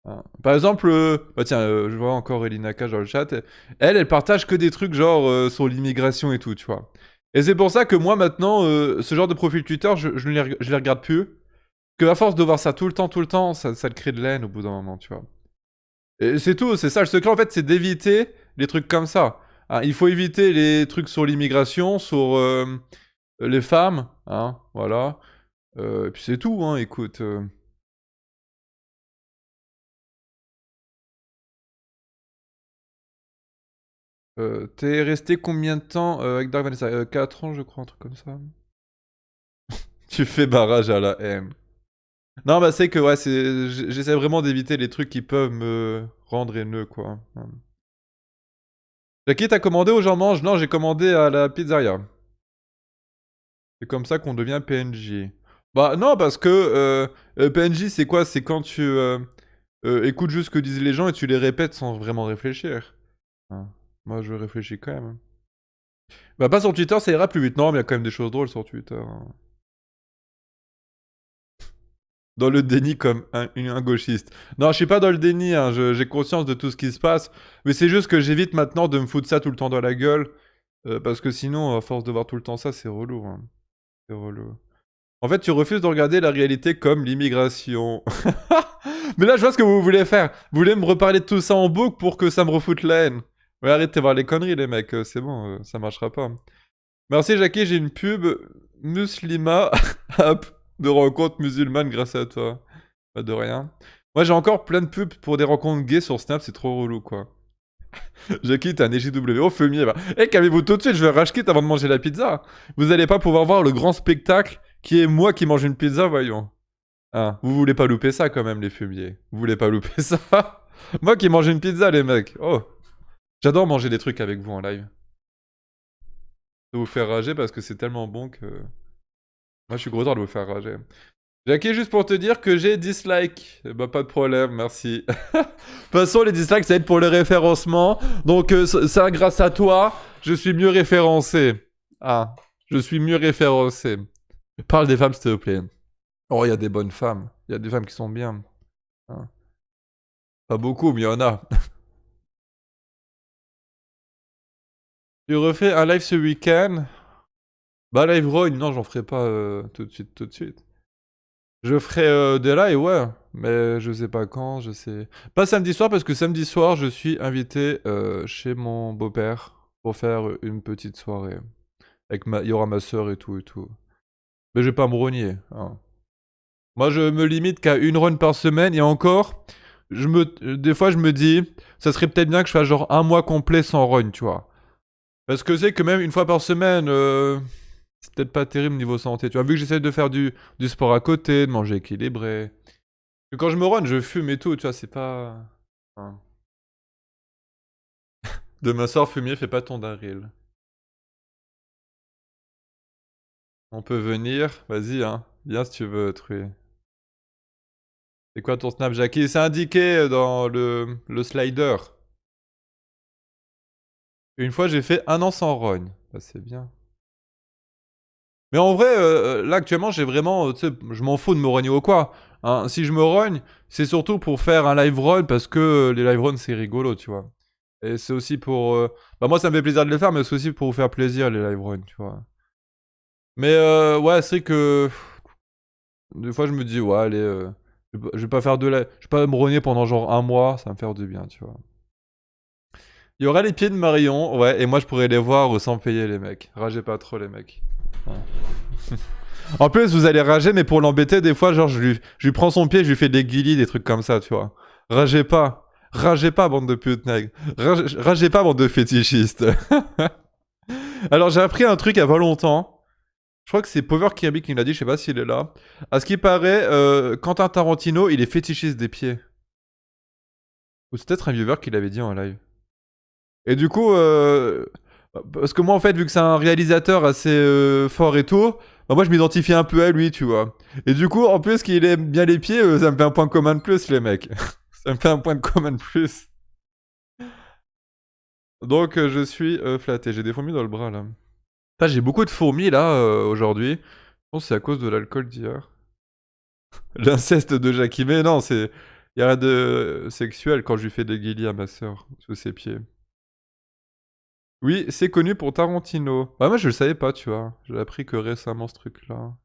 Hein. Par exemple, bah tiens, je vois encore Elinaka dans le chat. Elle partage que des trucs genre sur l'immigration et tout, tu vois. Et c'est pour ça que moi maintenant, ce genre de profil Twitter, je les regarde plus. Que à force de voir ça tout le temps, ça te crée de la haine au bout d'un moment, tu vois. Et c'est tout, c'est ça le secret en fait, c'est d'éviter les trucs comme ça. Hein, il faut éviter les trucs sur l'immigration, sur les femmes, hein, voilà. Et puis c'est tout, hein, écoute. T'es resté combien de temps avec Dark Vanessa 4 ans, je crois, un truc comme ça. Tu fais barrage à la haine. Non, bah c'est que, ouais, j'essaie vraiment d'éviter les trucs qui peuvent me rendre haineux, quoi. Jackie, t'as commandé aux gens mangent? Non, j'ai commandé à la pizzeria. C'est comme ça qu'on devient PNJ. Bah non, parce que PNJ, c'est quoi? C'est quand tu écoutes juste ce que disent les gens et tu les répètes sans vraiment réfléchir. Hein. Moi, je réfléchis quand même. Hein. Bah pas sur Twitter, ça ira plus vite. Non, mais il y a quand même des choses drôles sur Twitter. Hein. Dans le déni comme un gauchiste. Non, je suis pas dans le déni, hein. J'ai conscience de tout ce qui se passe. Mais c'est juste que j'évite maintenant de me foutre ça tout le temps dans la gueule. Parce que sinon, à force de voir tout le temps ça, c'est relou. Hein. C'est relou. En fait, tu refuses de regarder la réalité comme l'immigration. Mais là, je vois ce que vous voulez faire. Vous voulez me reparler de tout ça en boucle pour que ça me refoute la haine. Ouais, arrêtez de voir les conneries, les mecs. C'est bon, ça marchera pas. Merci, Jackie. J'ai une pub Muslima app de rencontre musulmane grâce à toi. Pas de rien. Moi, j'ai encore plein de pubs pour des rencontres gays sur Snap. C'est trop relou, quoi. Jackie, t'es un EJW. Oh, fumier, bah. Eh, calmez-vous tout de suite. Je vais rage quitte avant de manger la pizza. Vous allez pas pouvoir voir le grand spectacle qui est moi qui mange une pizza, voyons. Ah, vous voulez pas louper ça quand même, les fumiers. Vous voulez pas louper ça. Moi qui mange une pizza, les mecs. Oh, j'adore manger des trucs avec vous en live. De vous faire rager parce que c'est tellement bon que... Moi, je suis content de vous faire rager. Jackie, juste pour te dire que j'ai dislike. Eh bah, pas de problème, merci. De toute façon, les dislikes, ça aide pour le référencement. Donc, ça, grâce à toi, je suis mieux référencé. Ah, je suis mieux référencé. Parle des femmes, s'il te plaît. Oh, il y a des bonnes femmes. Il y a des femmes qui sont bien. Hein. Pas beaucoup, mais il y en a. Tu refais un live ce week-end? Bah, live Rogne, non, j'en ferai pas tout de suite, tout de suite. Je ferai des lives, ouais, mais je sais pas quand, je sais... Pas samedi soir, parce que samedi soir, je suis invité chez mon beau-père pour faire une petite soirée. Il y aura ma soeur et tout et tout. Mais je vais pas me rogner, hein. Moi, je me limite qu'à une run par semaine et encore, des fois, je me dis, ça serait peut-être bien que je fasse genre un mois complet sans run, tu vois. Parce que c'est que même une fois par semaine, c'est peut-être pas terrible niveau santé, tu vois. Vu que j'essaie de faire du sport à côté, de manger équilibré. Et quand je me run, je fume et tout, tu vois, c'est pas. Hein. Demain soir, fumier, fais pas ton Daryl. On peut venir, vas-y, hein. Viens si tu veux, truer. C'est quoi ton snap, Jackie? C'est indiqué dans le slider. Une fois, j'ai fait un an sans run. Bah, c'est bien. Mais en vrai, là, actuellement, j'ai vraiment... tu sais, je m'en fous de me rogner ou quoi. Hein, si je me rogne, c'est surtout pour faire un live run parce que les live runs, c'est rigolo, tu vois. Et c'est aussi pour... Bah, moi, ça me fait plaisir de le faire, mais c'est aussi pour vous faire plaisir, les live runs, tu vois. Mais ouais, c'est que... Des fois, je me dis, ouais, allez... je vais pas faire de la... Je vais pas me rogner pendant genre un mois, ça va me faire du bien, tu vois. Il y aura les pieds de Marion, ouais, et moi je pourrais les voir sans payer les mecs. Ragez pas trop les mecs. Ouais. En plus, vous allez rager, mais pour l'embêter, des fois, genre, je lui prends son pied, je lui fais des guilis, des trucs comme ça, tu vois. Ragez pas. Ragez pas, bande de putes, nègres. Ragez pas, bande de fétichistes. Alors, j'ai appris un truc il y a pas longtemps. Je crois que c'est Power Kirby qui me l'a dit, je sais pas s'il est là. À ce qui paraît, Quentin Tarantino, il est fétichiste des pieds. Ou c'est peut-être un viewer qui l'avait dit en live. Et du coup, parce que moi, en fait, vu que c'est un réalisateur assez fort et tout, bah, moi, je m'identifie un peu à lui, tu vois. Et du coup, en plus qu'il aime bien les pieds, ça me fait un point commun de plus, les mecs. Ça me fait un point de commun de plus. Donc, je suis flatté. J'ai des fourmis dans le bras, là. Putain, j'ai beaucoup de fourmis, là, aujourd'hui. Je pense que c'est à cause de l'alcool d'hier. L'inceste de Jackie. Mais non, c'est... Il y a rien de sexuel quand je lui fais des guillis à ma sœur, sous ses pieds. Oui, c'est connu pour Tarantino. Bah moi je le savais pas, tu vois. J'ai appris que récemment ce truc-là.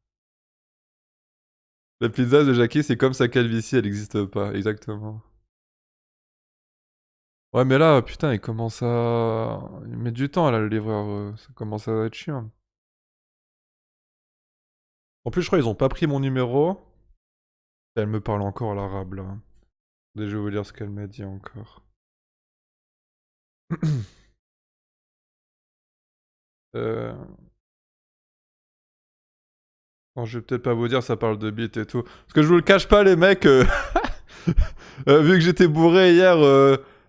La pizza de Jackie, c'est comme sa calvitie, elle n'existe pas, exactement. Ouais mais là, putain, il commence à... Il met du temps là, le livreur, ça commence à être chiant. En plus, je crois qu'ils ont pas pris mon numéro. Elle me parle encore l'arabe là. Déjà, je vais vous lire ce qu'elle m'a dit encore. euh... Non, je vais peut-être pas vous dire, ça parle de bite et tout. Parce que je vous le cache pas, les mecs, vu que j'étais bourré hier,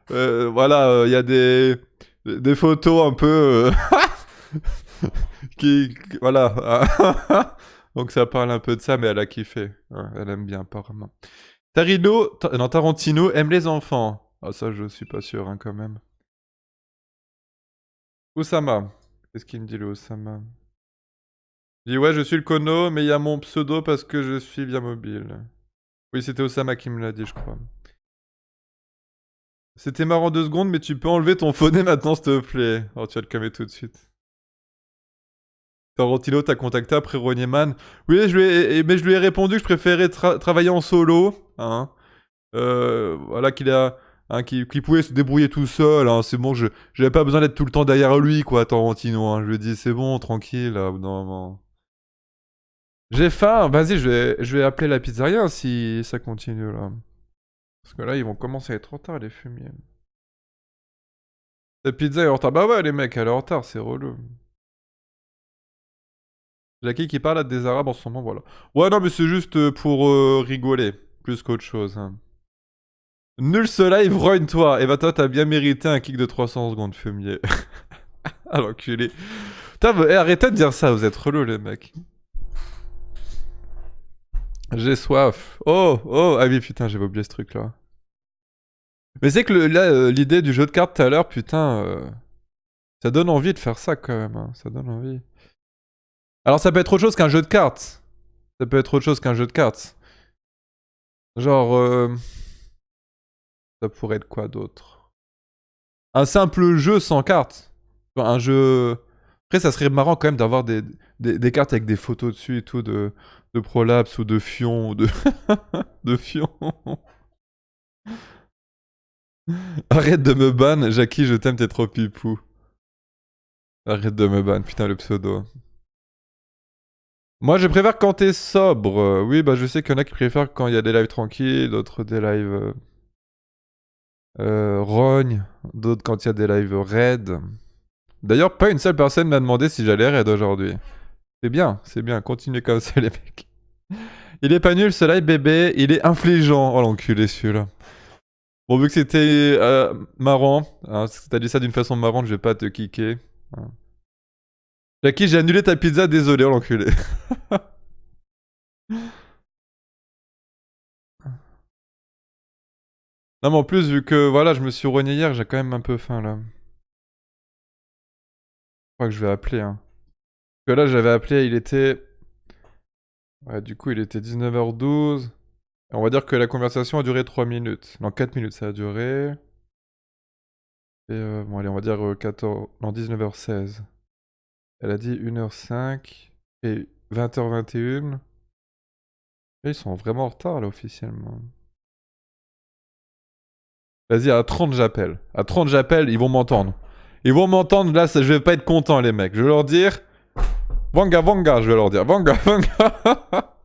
voilà, il y a des photos un peu voilà. Donc ça parle un peu de ça, mais elle a kiffé. Ouais, elle aime bien apparemment. Non, Tarantino aime les enfants. Ah ça, je suis pas sûr hein, quand même. Oussama. Qu'est-ce qu'il me dit le Oussama? Il dit ouais, je suis le Kono, mais il y a mon pseudo parce que je suis via mobile. Oui, c'était Osama qui me l'a dit, je crois. C'était marrant 2 secondes, mais tu peux enlever ton phoné maintenant, s'il te plaît. Oh, tu vas le calmer tout de suite. Tarantino t'a contacté après Ronnieman. Oui, mais je lui ai répondu que je préférais travailler en solo. Hein. Voilà, qu'il pouvait se débrouiller tout seul. Hein. C'est bon, j'avais pas besoin d'être tout le temps derrière lui, quoi, Tarantino. Hein. Je lui ai dit, c'est bon, tranquille, là, au bout d'un moment. J'ai faim, vas-y, je vais appeler la pizzeria si ça continue, là. Parce que là, ils vont commencer à être en retard, les fumiers. La pizza est en retard. Bah ouais, les mecs, elle est en retard, c'est relou. Jackie qui parle à des arabes en ce moment, voilà. Ouais, non, mais c'est juste pour rigoler, plus qu'autre chose. Hein. Nul ce live, rogne-toi. Et bah toi, t'as bien mérité un kick de 300 secondes, fumier. Ah l'enculé. Putain, arrêtez de dire ça, vous êtes relous, les mecs. J'ai soif. Oh, oh, ah oui, putain, j'avais oublié ce truc-là. Mais c'est que là, l'idée du jeu de cartes tout à l'heure, putain, ça donne envie de faire ça quand même. Hein. Ça donne envie. Alors ça peut être autre chose qu'un jeu de cartes. Ça peut être autre chose qu'un jeu de cartes. Genre, ça pourrait être quoi d'autre? Un simple jeu sans cartes. Un jeu... Après, ça serait marrant quand même d'avoir des cartes avec des photos dessus et tout de Prolapse ou de Fion ou de... de Fion. Arrête de me ban, Jackie, je t'aime, t'es trop pipou. Arrête de me ban, putain le pseudo. Moi, je préfère quand t'es sobre. Oui, bah je sais qu'il y en a qui préfèrent quand il y a des lives tranquilles, d'autres des lives rogne, d'autres quand il y a des lives raid. D'ailleurs, pas une seule personne m'a demandé si j'allais raid aujourd'hui. C'est bien, continuez comme ça les mecs. Il est pas nul ce live bébé, il est infligeant. Oh l'enculé celui-là. Bon, vu que c'était marrant, hein, si t'as dit ça d'une façon marrante, je vais pas te kicker. Hein. Jackie, j'ai annulé ta pizza, désolé, oh l'enculé. Non mais en plus, vu que voilà, je me suis rogné hier, j'ai quand même un peu faim là. Je crois que je vais appeler. Hein. Parce que là, j'avais appelé, il était... Ouais, du coup, il était 19h12. On va dire que la conversation a duré 3 minutes. Non, 4 minutes ça a duré. Et bon, allez, on va dire 14... Non, 19h16. Elle a dit 1h05 et 20h21. Et ils sont vraiment en retard là officiellement. Vas-y, à 30 j'appelle. À 30 j'appelle, ils vont m'entendre. Ils vont m'entendre, là, je vais pas être content les mecs. Je vais leur dire... Vanga, Vanga, je vais leur dire. Vanga, Vanga.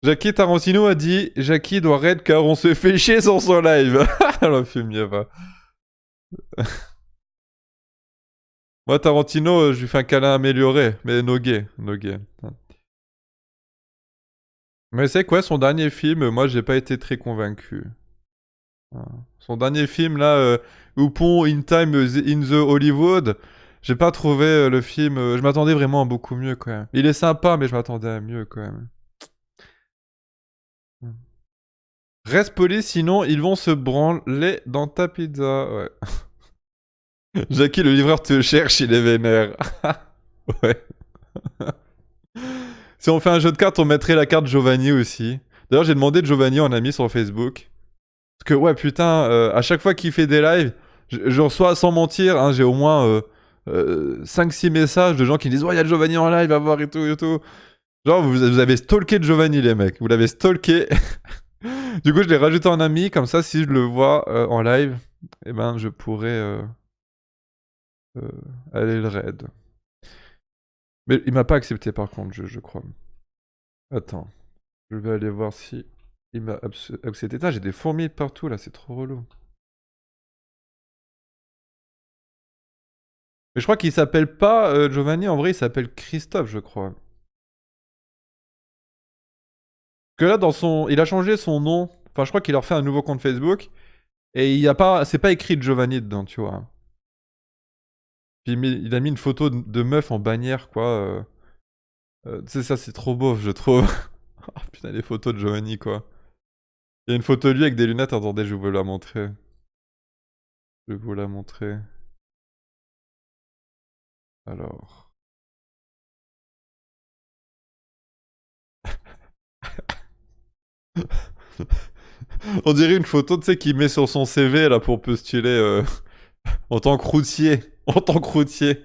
Jackie Tarantino a dit Jackie doit raid car on se fait chier sur son live. La fumier va. Moi, Tarantino, je lui fais un câlin amélioré, mais no gay, no gay. Mais c'est quoi son dernier film? Moi, j'ai pas été très convaincu. Son dernier film, là, Upon in Time in the Hollywood, j'ai pas trouvé le film. Je m'attendais vraiment à beaucoup mieux quand même. Il est sympa, mais je m'attendais à mieux quand même. Reste poli, sinon ils vont se branler dans ta pizza. Ouais. Jackie, le livreur te cherche, il est vénère. Ouais. Si on fait un jeu de cartes, on mettrait la carte Giovanni aussi. D'ailleurs, j'ai demandé de Giovanni en ami sur Facebook. Parce que, ouais, putain, à chaque fois qu'il fait des lives, je reçois, sans mentir, hein, j'ai au moins 5-6 messages de gens qui me disent ouais, il y a Giovanni en live, à voir et tout et tout. Genre, vous avez stalké Giovanni, les mecs. Vous l'avez stalké. Du coup, je l'ai rajouté en ami, comme ça, si je le vois en live, eh ben, je pourrais aller le raid. Mais il m'a pas accepté, par contre, je crois. Attends, je vais aller voir si il m'a accepté. Putain, j'ai des fourmis partout, là, c'est trop relou. Mais je crois qu'il s'appelle pas Giovanni, en vrai, il s'appelle Christophe, je crois. Que là, dans son... Il a changé son nom. Enfin, je crois qu'il a refait un nouveau compte Facebook. Et il y a pas... C'est pas écrit Giovanni dedans, tu vois. Puis il a mis une photo de meuf en bannière, quoi. Tu sais, ça, c'est trop beau, je trouve. Oh, putain, les photos de Giovanni, quoi. Il y a une photo de lui avec des lunettes. Attendez, je vais vous la montrer. Je vais vous la montrer. Alors... On dirait une photo, tu sais, qu'il met sur son CV, là, pour postuler en tant que routier. En tant que routier.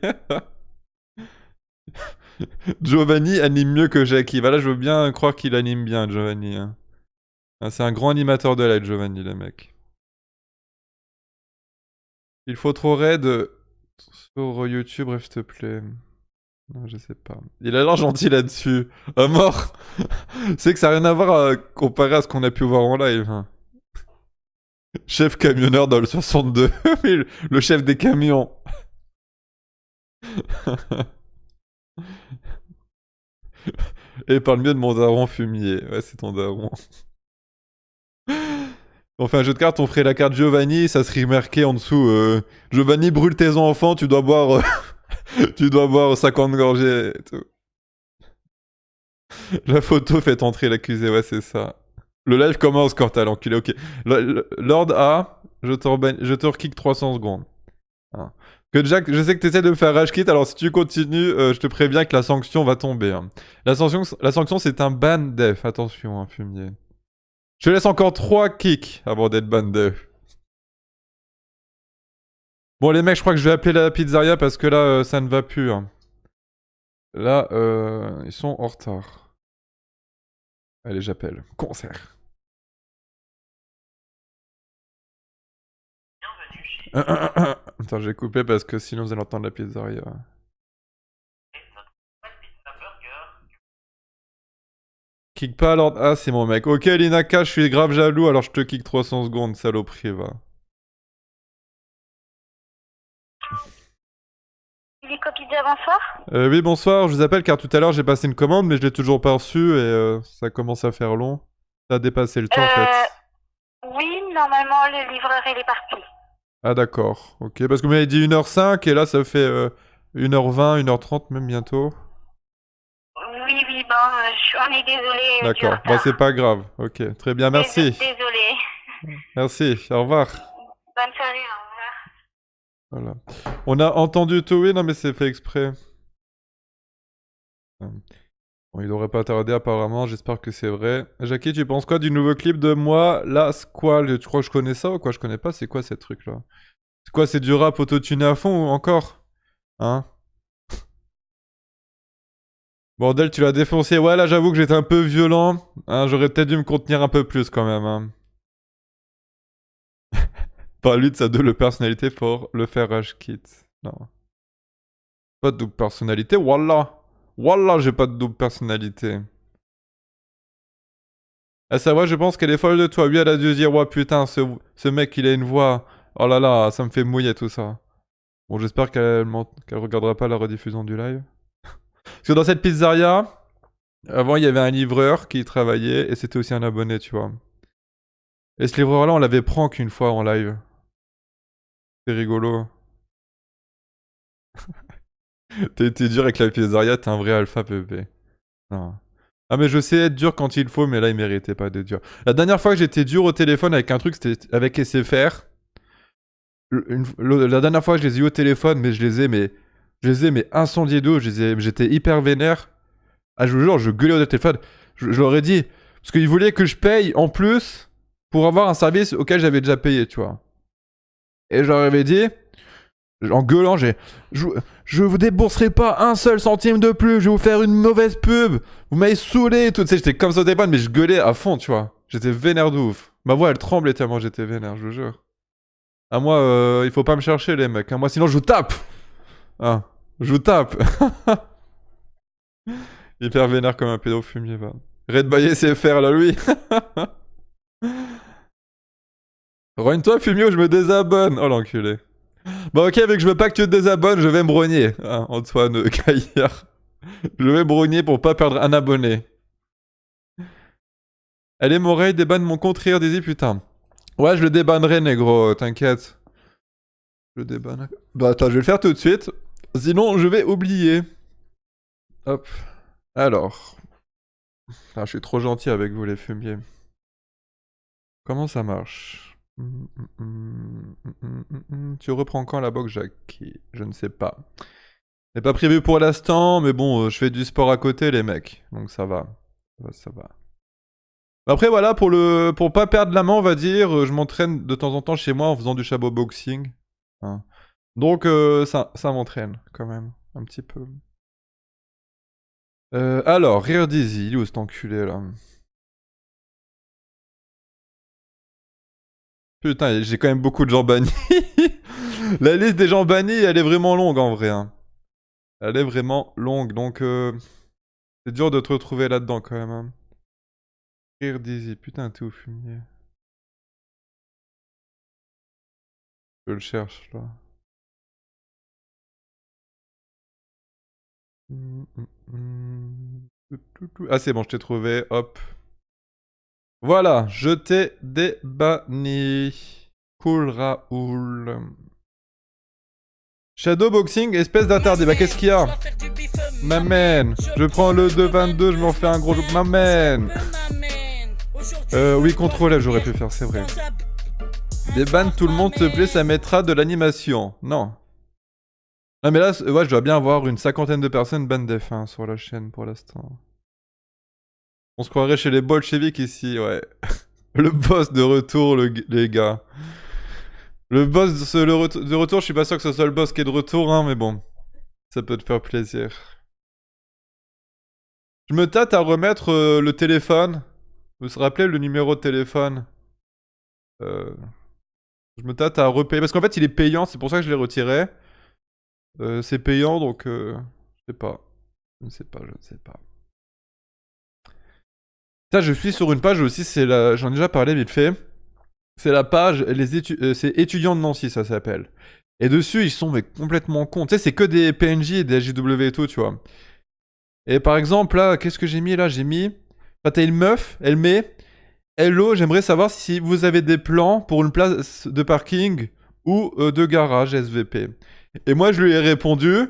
Giovanni anime mieux que Jackie. Bah là, je veux bien croire qu'il anime bien, Giovanni. Hein. Ah, c'est un grand animateur de live, Giovanni, le mec. Il faut trop raid sur YouTube, bref, s'il te plaît. Non, je sais pas. Il a l'air gentil là-dessus. À mort. C'est que ça n'a rien à voir comparé à ce qu'on a pu voir en live. Hein. Chef camionneur dans le 62. Le chef des camions. Et parle mieux de mon daron fumier. Ouais, c'est ton daron. On fait un jeu de cartes, on ferait la carte Giovanni, ça serait marqué en dessous Giovanni brûle tes enfants, tu dois boire tu dois boire 50 gorgées et tout. La photo fait entrer l'accusé, ouais, c'est ça. Le live commence quand t'as l'enculé, ok. Lord A, je te rekick 300 secondes. Hein. Que Jack, je sais que t'essaies de me faire rage quit, alors si tu continues, je te préviens que la sanction va tomber. Hein. La sanction c'est un ban def, attention, hein, fumier. Je te laisse encore 3 kicks avant d'être ban def. Bon les mecs, je crois que je vais appeler la pizzeria parce que là, ça ne va plus. Hein. Là, ils sont en retard. Allez, j'appelle. Concert. Attends, j'ai coupé parce que sinon vous allez entendre la pizzeria. Kick pas alors... Ah, c'est mon mec. Ok, Linaka, je suis grave jaloux, alors je te kick 300 secondes, saloperie, va. Illico Pizza, bonsoir. Oui, bonsoir, je vous appelle car tout à l'heure j'ai passé une commande, mais je l'ai toujours pas reçue et ça commence à faire long. Ça a dépassé le temps en fait. Oui, normalement, le livreur, il est parti. Ah d'accord, ok. Parce que vous m'avez dit 1h05 et là ça fait 1h20, 1h30 même bientôt. Oui, oui, bon, on est désolé du D'accord, bah retard. c'est pas grave. Ok, très bien, merci. Désolé. Merci, au revoir. Bonne soirée, au revoir. Voilà. On a entendu tout, oui, non mais c'est fait exprès. Bon, il aurait pas tardé apparemment, j'espère que c'est vrai. Jackie, tu penses quoi du nouveau clip de moi, la Squall? Tu crois que je connais ça ou quoi? Je connais pas, c'est quoi ces trucs-là? C'est quoi, c'est du rap autotuné à fond ou encore? Hein? Bordel, tu l'as défoncé. Ouais, là j'avoue que j'étais un peu violent. Hein, j'aurais peut-être dû me contenir un peu plus quand même. Hein. Pas lui de sa double personnalité pour le faire rage kit. Non. Pas de double personnalité, wallah. Wallah, j'ai pas de double personnalité. À savoir, je pense qu'elle est folle de toi. Lui, elle a dû dire, ouais, putain, ce mec, il a une voix. Oh là là, ça me fait mouiller tout ça. Bon, j'espère qu'elle regardera pas la rediffusion du live. Parce que dans cette pizzeria, avant, il y avait un livreur qui y travaillait et c'était aussi un abonné, tu vois. Et ce livreur-là, on l'avait prank une fois en live. C'est rigolo. T'es dur avec la pizzeria, t'es un vrai alpha bébé. Non. Ah mais je sais être dur quand il faut, mais là il méritait pas d'être dur. La dernière fois que j'étais dur au téléphone avec un truc, c'était avec SFR. La dernière fois que je les ai eu au téléphone, mais je les ai incendiés d'eau, j'étais hyper vénère. Ah je vous jure, je gueulais au téléphone. Je leur ai dit, parce qu'ils voulaient que je paye en plus pour avoir un service auquel j'avais déjà payé, tu vois. Et je leur avais dit, en gueulant, je vous débourserai pas un seul centime de plus, je vais vous faire une mauvaise pub. Vous m'avez saoulé et tout. Tu sais, j'étais comme ça au téléphone, mais je gueulais à fond, tu vois. J'étais vénère de ouf. Ma voix, elle tremblait tellement j'étais vénère, je vous jure. À moi, il faut pas me chercher, les mecs. Hein. Moi, sinon, je vous tape. Ah, je vous tape. Hyper vénère comme un pédofumier, va. Red Bayer CFR, là, lui. Roigne-toi, fumier, ou je me désabonne. Oh, l'enculé. Bon, ok, avec je veux pas que tu te désabonnes, je vais me brogner. Hein, Antoine Caillard. Je vais brogner pour pas perdre un abonné. Elle est Morey, débanne mon compte rire Daisy, putain. Ouais, je le débannerai, négro, t'inquiète. Je le débannerai. Bah attends, je vais le faire tout de suite. Sinon, je vais oublier. Hop. Alors. Ah, je suis trop gentil avec vous, les fumiers. Comment ça marche? Tu reprends quand la boxe, Jackie? Je ne sais pas. C'est pas prévu pour l'instant, mais bon, je fais du sport à côté, les mecs. Donc ça va. Ça va. Après, voilà, pour pas perdre la main, on va dire, je m'entraîne de temps en temps chez moi en faisant du shadow boxing. Hein. Donc, ça m'entraîne, quand même, un petit peu. Alors, Rire Dizzy, il est où cet enculé, là? Putain, j'ai quand même beaucoup de gens bannis. La liste des gens bannis, elle est vraiment longue, en vrai. Hein. Elle est vraiment longue, donc c'est dur de te retrouver là-dedans, quand même. Hein. Rire Dizzy, putain, t'es au fumier. Je le cherche, là. Ah, c'est bon, je t'ai trouvé, hop. Voilà, je t'ai débanni. Cool Raoul. Shadowboxing, espèce d'attardé. Bah qu'est-ce qu'il y a? M'amène. Je prends le 2-22, je m'en fais un gros jour. M'amène. Oui, contrôle, j'aurais pu faire, c'est vrai. Débanne tout le monde, s'il te plaît, ça mettra de l'animation. Non. Non mais là, ouais, je dois bien avoir une 50aine de personnes ban def hein, sur la chaîne pour l'instant. On se croirait chez les bolcheviks ici, ouais. Le boss de retour, les gars. Le boss de retour, je suis pas sûr que ce soit le boss qui est de retour, hein, mais bon. Ça peut te faire plaisir. Je me tâte à remettre le téléphone. Vous vous rappelez le numéro de téléphone Je me tâte à repayer. Parce qu'en fait, il est payant, c'est pour ça que je l'ai retiré. C'est payant, donc... je sais pas. Je ne sais pas, je ne sais pas. Ça, je suis sur une page aussi, j'en ai déjà parlé vite fait. C'est la page, c'est étudiants de Nancy, ça s'appelle. Et dessus, ils sont mais complètement cons. Tu sais, c'est que des PNJ et des SJW et tout, tu vois. Et par exemple, là, qu'est-ce que j'ai mis là? J'ai mis... Enfin, t'as une meuf, elle met... Hello, j'aimerais savoir si vous avez des plans pour une place de parking ou de garage SVP. Et moi, je lui ai répondu...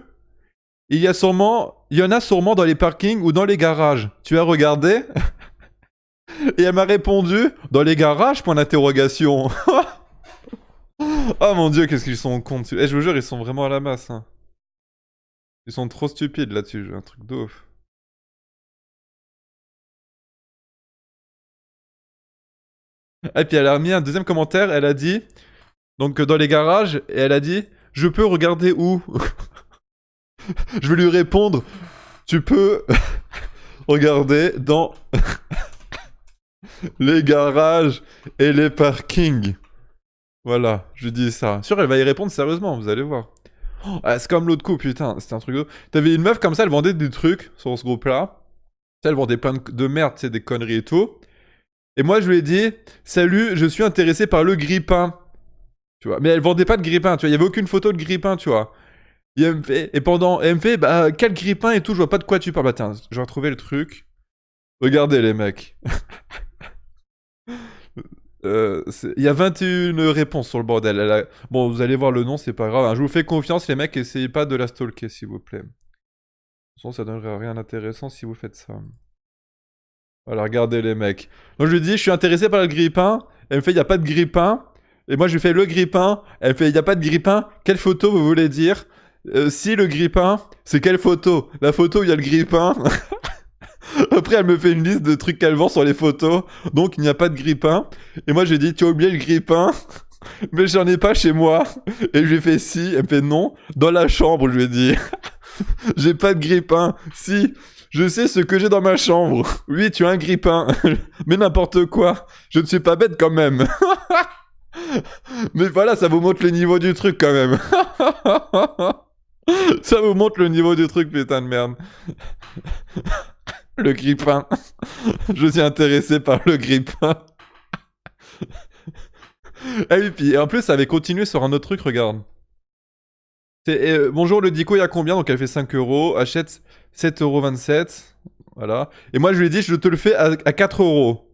Il y en a sûrement dans les parkings ou dans les garages. Tu as regardé? Et elle m'a répondu dans les garages, point d'interrogation. Oh mon dieu, qu'est-ce qu'ils sont cons dessus. Eh, je vous jure, ils sont vraiment à la masse. Hein. Ils sont trop stupides là-dessus, j'ai un truc de ouf. Et puis elle a mis un deuxième commentaire, elle a dit, donc dans les garages, et elle a dit, je peux regarder où? Je vais lui répondre, tu peux regarder dans les garages et les parkings. Voilà, je dis ça. Sûr, elle va y répondre sérieusement, vous allez voir. Oh, c'est comme l'autre coup, putain, c'était un truc de... T'avais une meuf comme ça, elle vendait des trucs sur ce groupe-là. Elle vendait plein de merde, tu sais, des conneries et tout. Et moi, je lui ai dit, salut, je suis intéressé par le grille-pain. Tu vois, mais elle vendait pas de grille-pain, tu vois, il y avait aucune photo de grille-pain, tu vois. Et elle me fait, bah, quel grille-pain et tout, je vois pas de quoi tu parles. Bah, tiens, je vais retrouver le truc. Regardez, les mecs. Il y a 21 réponses sur le bordel. Bon, vous allez voir le nom, c'est pas grave. Hein. Je vous fais confiance, les mecs, essayez pas de la stalker, s'il vous plaît. De toute façon, ça donnerait rien d'intéressant si vous faites ça. Voilà, regardez les mecs. Donc je lui dis, je suis intéressé par le grille-pain. Elle me fait, il n'y a pas de grille-pain. Et moi, je lui fais le grille-pain. Elle me fait, il n'y a pas de grille-pain. Quelle photo vous voulez dire? Si le grille-pain, c'est quelle photo? La photo où il y a le grille-pain. Après, elle me fait une liste de trucs qu'elle vend sur les photos. Donc, il n'y a pas de grille-pain. Et moi, j'ai dit, tu as oublié le grille-pain? Mais j'en ai pas chez moi. Et je lui ai fait si. Elle me fait non. Dans la chambre, je lui ai dit. J'ai pas de grille-pain. Si. Je sais ce que j'ai dans ma chambre. Oui, tu as un grille-pain. Mais n'importe quoi. Je ne suis pas bête quand même. Mais voilà, ça vous montre le niveau du truc quand même. Ça vous montre le niveau du truc, putain de merde. Le grille-pain. Je suis intéressé par le grille-pain. Ah oui, puis en plus, ça avait continué sur un autre truc, regarde. Bonjour, le dico, il y a combien? Donc elle fait 5 euros. Achète 7,27 €. Voilà. Et moi, je lui ai dit, je te le fais à 4 euros.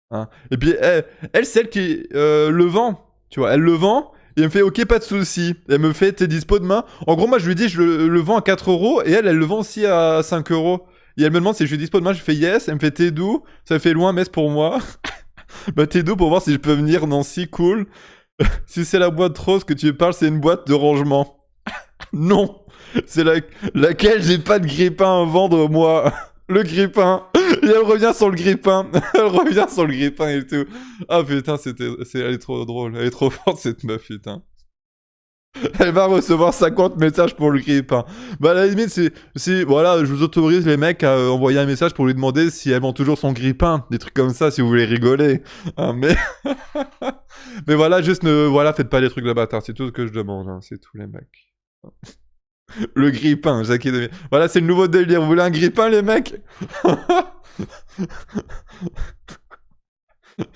Hein. Et puis, elle c'est elle qui le vend. Tu vois, elle le vend. Et elle me fait, ok, pas de souci. Elle me fait, t'es dispo demain? En gros, moi, je lui dis, je le vends à 4 euros. Et elle le vend aussi à 5 euros. Et elle me demande si je suis dispo demain. Je fais yes. Elle me fait, t'es d'où? Ça fait loin, Metz pour moi. Bah, t'es d'où pour voir si je peux venir, Nancy? Cool. Si c'est la boîte rose que tu parles, c'est une boîte de rangement. Non, c'est laquelle j'ai pas de grille-pain à vendre, moi. Le grille-pain. Et elle revient sur le grille-pain. Elle revient sur le grille-pain et tout. Ah putain, elle est trop drôle. Elle est trop forte, cette meuf, putain. Elle va recevoir 50 messages pour le grille-pain. Bah à la limite, voilà, je vous autorise les mecs à envoyer un message pour lui demander si elle vend toujours son grille-pain. Des trucs comme ça, si vous voulez rigoler. Hein, mais... mais voilà, juste voilà, faites pas des trucs de bâtard. C'est tout ce que je demande, hein. C'est tout, les mecs. Le grille-pain, Jackie Demi. Voilà, c'est le nouveau délire. Vous voulez un grille-pain, les mecs?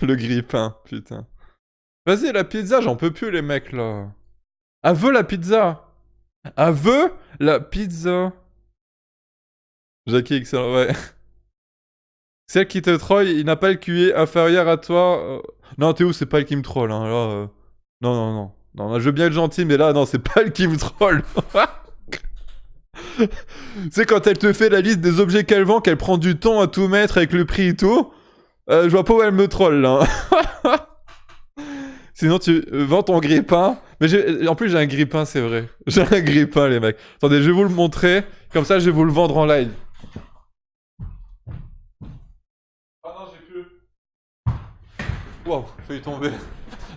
Le grille-pain, putain. Vas-y, la pizza, j'en peux plus, les mecs, là. Aveu la pizza. Aveu la pizza. Jackie, excellent, ouais. Celle qui te troll, il n'a pas le QI inférieur à toi. Non, Théo, c'est pas elle qui me troll, hein. Là, non, non, non. Non, je veux bien être gentil, mais là, non, c'est pas elle qui me troll. C'est quand elle te fait la liste des objets qu'elle vend, qu'elle prend du temps à tout mettre avec le prix et tout. Je vois pas où elle me troll, là. Sinon, tu vends ton grille-pain. Mais en plus, j'ai un grille-pain, c'est vrai. J'ai un grille-pain, les mecs. Attendez, je vais vous le montrer. Comme ça, je vais vous le vendre en live. Ah non, j'ai plus. Wow, failli tomber.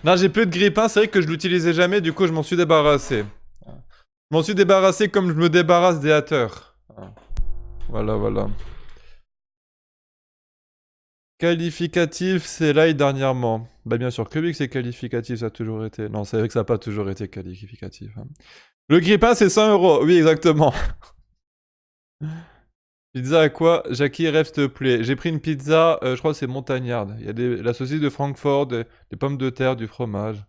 Non, j'ai plus de grille-pain. C'est vrai que je l'utilisais jamais. Du coup, je m'en suis débarrassé. Je m'en suis débarrassé comme je me débarrasse des haters. Voilà, voilà. Qualificatif, c'est live dernièrement. Bah bien sûr que oui que c'est qualificatif, ça a toujours été. Non, c'est vrai que ça n'a pas toujours été qualificatif. Hein. Le grille-pain, c'est 100 €. Oui, exactement. Pizza à quoi? Jackie, rêve, s'il te plaît. J'ai pris une pizza, je crois que c'est montagnarde. Il y a la saucisse de Francfort, des pommes de terre, du fromage.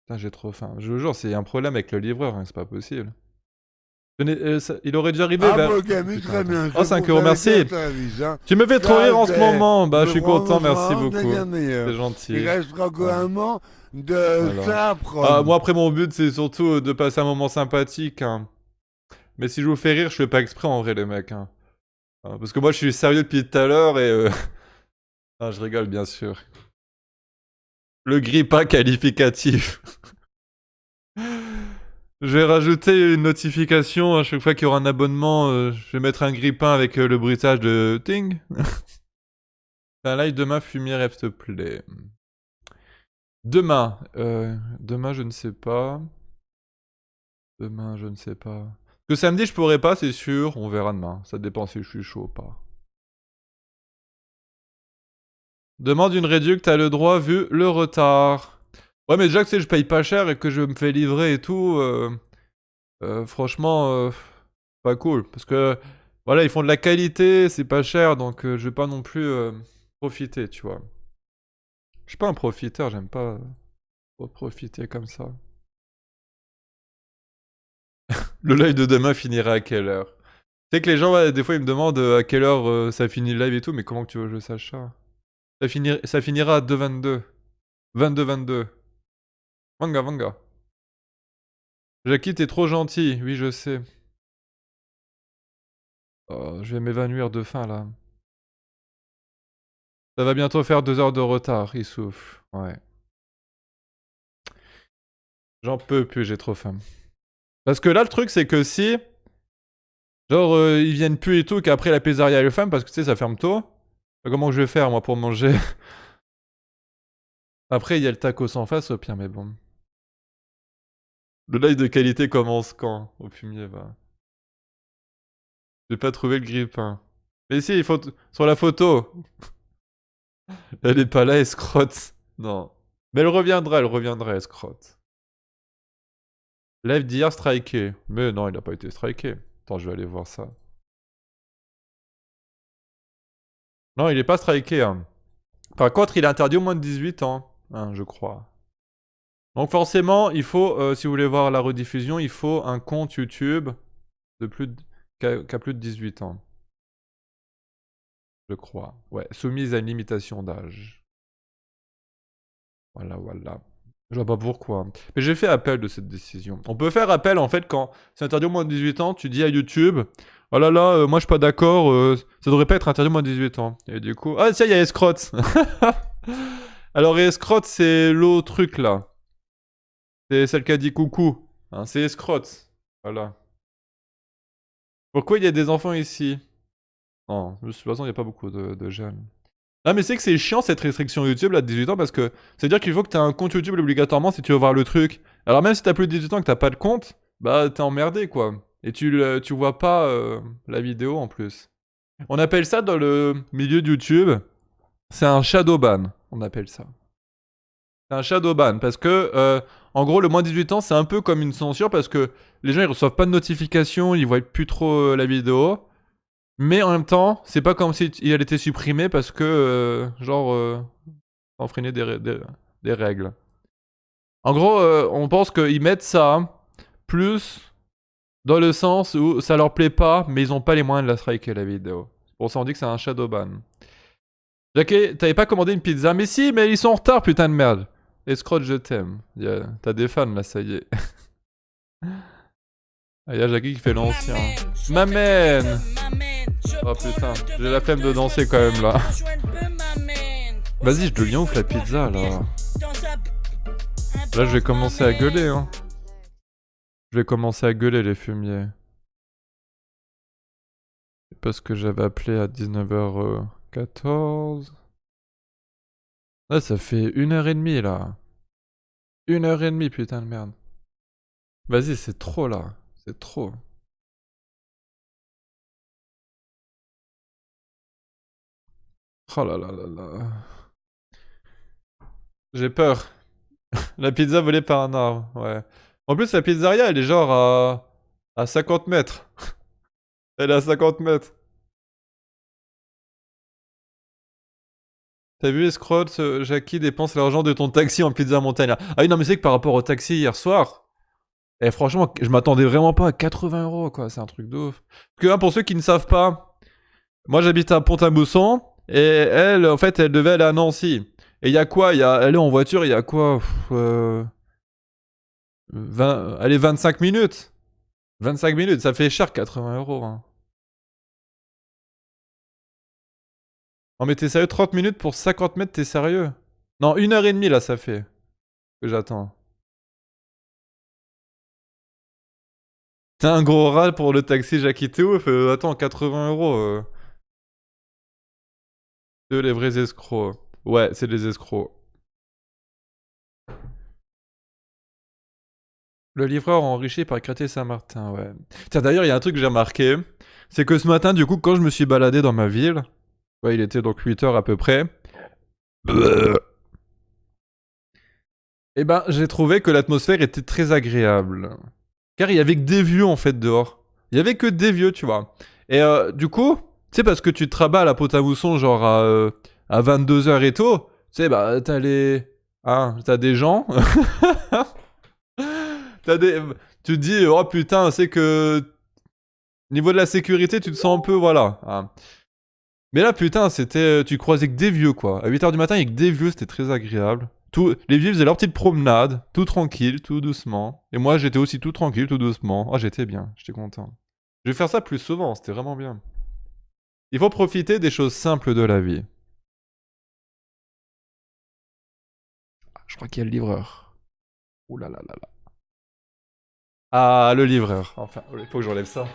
Putain, j'ai trop faim. Je vous jure, c'est un problème avec le livreur, hein, c'est pas possible. Il aurait dû arriver Ah, vers... bon, Camille, Putain, très attends. bien. Oh, 5 euros, merci. Tu me fais trop rire en ce moment. Bah, je suis content, merci beaucoup. C'est gentil. Il restera encore un moment de Voilà. ça à prendre. Ah, moi, après, mon but, c'est surtout de passer un moment sympathique. Hein. Mais si je vous fais rire, je fais pas exprès en vrai, les mecs. Hein. Parce que moi, je suis sérieux depuis tout à l'heure et... Ah, je rigole, bien sûr. Le grippa qualificatif. Je vais rajouter une notification à chaque fois qu'il y aura un abonnement. Je vais mettre un grippin avec le bruitage de ting. Un live demain, fumier, rêve, s'il te plaît. Demain. Demain, je ne sais pas. Demain, je ne sais pas. Que samedi, je pourrais pas, c'est sûr. On verra demain. Ça dépend si je suis chaud ou pas. Demande une réduc, t'as le droit vu le retard. Ouais, mais déjà que je paye pas cher et que je me fais livrer et tout, franchement, pas cool. Parce que, voilà, ils font de la qualité, c'est pas cher, donc je vais pas non plus profiter, tu vois. Je suis pas un profiteur, j'aime pas profiter comme ça. Le live de demain finira à quelle heure? Tu sais que les gens, ouais, des fois, ils me demandent à quelle heure ça finit le live et tout, mais comment que tu veux que je sache ça? Ça finira à 2h22. 22h22. Vanga, vanga. Jackie, t'es trop gentil. Oui, je sais. Oh, je vais m'évanouir de faim, là. Ça va bientôt faire 2 heures de retard, il souffle. Ouais. J'en peux plus, j'ai trop faim. Parce que là, le truc, c'est que si... Genre, ils viennent plus et tout, qu'après la pizzeria elle ferme, parce que tu sais, ça ferme tôt. Comment je vais faire, moi, pour manger? Après, il y a le tacos en face, au pire, mais bon. Le live de qualité commence quand? Au fumier, va. J'ai pas trouvé le grippin. Mais si, il faut... Sur la photo. Elle est pas là, escrotte. Non. Mais elle reviendra, escrotte. Live d'hier striké. Mais non, il a pas été striké. Attends, je vais aller voir ça. Non, il est pas striké. Hein. Par contre, il est interdit au moins de 18 ans. Hein, je crois. Donc forcément, il faut, si vous voulez voir la rediffusion, il faut un compte YouTube de qui a plus de 18 ans. Je crois. Ouais, soumise à une limitation d'âge. Voilà, voilà. Je vois pas pourquoi. Mais j'ai fait appel de cette décision. On peut faire appel en fait quand c'est interdit au moins de 18 ans, tu dis à YouTube, oh là là, moi je suis pas d'accord, ça devrait pas être interdit au moins de 18 ans. Et du coup, ah tiens, il y a Escrotte. Alors Escrotte, c'est l'autre truc là. C'est celle qui a dit coucou. Hein, c'est Escrotte. Voilà. Pourquoi il y a des enfants ici? Non, de toute façon, il n'y a pas beaucoup de jeunes. Ah mais c'est que c'est chiant cette restriction YouTube là de 18 ans parce que c'est-à-dire qu'il faut que tu aies un compte YouTube obligatoirement si tu veux voir le truc. Alors même si t'as plus de 18 ans et que t'as pas de compte, bah t'es emmerdé quoi. Et tu vois pas la vidéo en plus. On appelle ça dans le milieu de YouTube, c'est un shadow ban, on appelle ça. C'est un shadow ban parce que en gros le moins de 18 ans c'est un peu comme une censure parce que les gens ils reçoivent pas de notifications, ils voient plus trop la vidéo. Mais en même temps, c'est pas comme si elle était supprimée parce que, enfreiner des règles. En gros, on pense qu'ils mettent ça plus dans le sens où ça leur plaît pas, mais ils ont pas les moyens de la striker la vidéo. C'est pour ça on dit que c'est un shadow ban. Jackie, t'avais pas commandé une pizza? Mais si, mais ils sont en retard, putain de merde. Escrotte, je t'aime. T'as des fans là, ça y est. Ah, y'a Jackie qui fait l'ancien. M'amène! Oh putain, j'ai la flemme de danser quand même là. Vas-y, je deviens ouf la pizza là. Là, je vais commencer à gueuler, hein. Je vais commencer à gueuler les fumiers. Parce que j'avais appelé à 19h14. Là, ça fait 1h30 là. 1h30, putain de merde. Vas-y, c'est trop là. C'est trop. Oh là là là là. J'ai peur. La pizza volée par un arbre, ouais. En plus, la pizzeria, elle est genre à 50 mètres. Elle est à 50 mètres. T'as vu, escroc, Jackie dépense l'argent de ton taxi en pizza montagne. Ah oui, non, mais c'est que par rapport au taxi hier soir, et franchement, je m'attendais vraiment pas à 80 euros, quoi. C'est un truc de ouf. Parce que, hein, pour ceux qui ne savent pas, moi j'habite à Pont-à-Mousson, et elle, en fait, elle devait aller à Nancy. Et il y a quoi elle est en voiture, il y a quoi 25 minutes. 25 minutes, ça fait cher 80 euros. Hein. Non mais t'es sérieux, 30 minutes pour 50 mètres, t'es sérieux? Non, 1h30 là ça fait que j'attends. T'as un gros rat pour le taxi Jackie, t'es ouf. Attends, 80 euros. C'est les vrais escrocs. Ouais, c'est des escrocs. Le livreur enrichi par Créteil Saint-Martin, ouais. Tiens, d'ailleurs, il y a un truc que j'ai remarqué. C'est que ce matin, du coup, quand je me suis baladé dans ma ville, ouais, il était donc 8h à peu près. Eh ben, j'ai trouvé que l'atmosphère était très agréable. Car il y avait que des vieux, en fait, dehors. Il y avait que des vieux, tu vois. Et du coup, tu sais, parce que tu te rabats à la pote à mousson, genre à 22h et tout, tu sais, bah, t'as les... Hein, t'as des gens... t'as des... Tu te dis, oh putain, c'est que... Niveau de la sécurité, tu te sens un peu, voilà. Hein. Mais là, putain, c'était... Tu croisais que des vieux, quoi. À 8h du matin, il y avait que des vieux, c'était très agréable. Les vieux faisaient leur petite promenade, tout tranquille, tout doucement. Et moi, j'étais aussi tout tranquille, tout doucement. Ah, j'étais bien, j'étais content. Je vais faire ça plus souvent, c'était vraiment bien. Il faut profiter des choses simples de la vie. Ah, je crois qu'il y a le livreur. Ouh là là là là. Ah, le livreur. Enfin, il faut que j'enlève ça.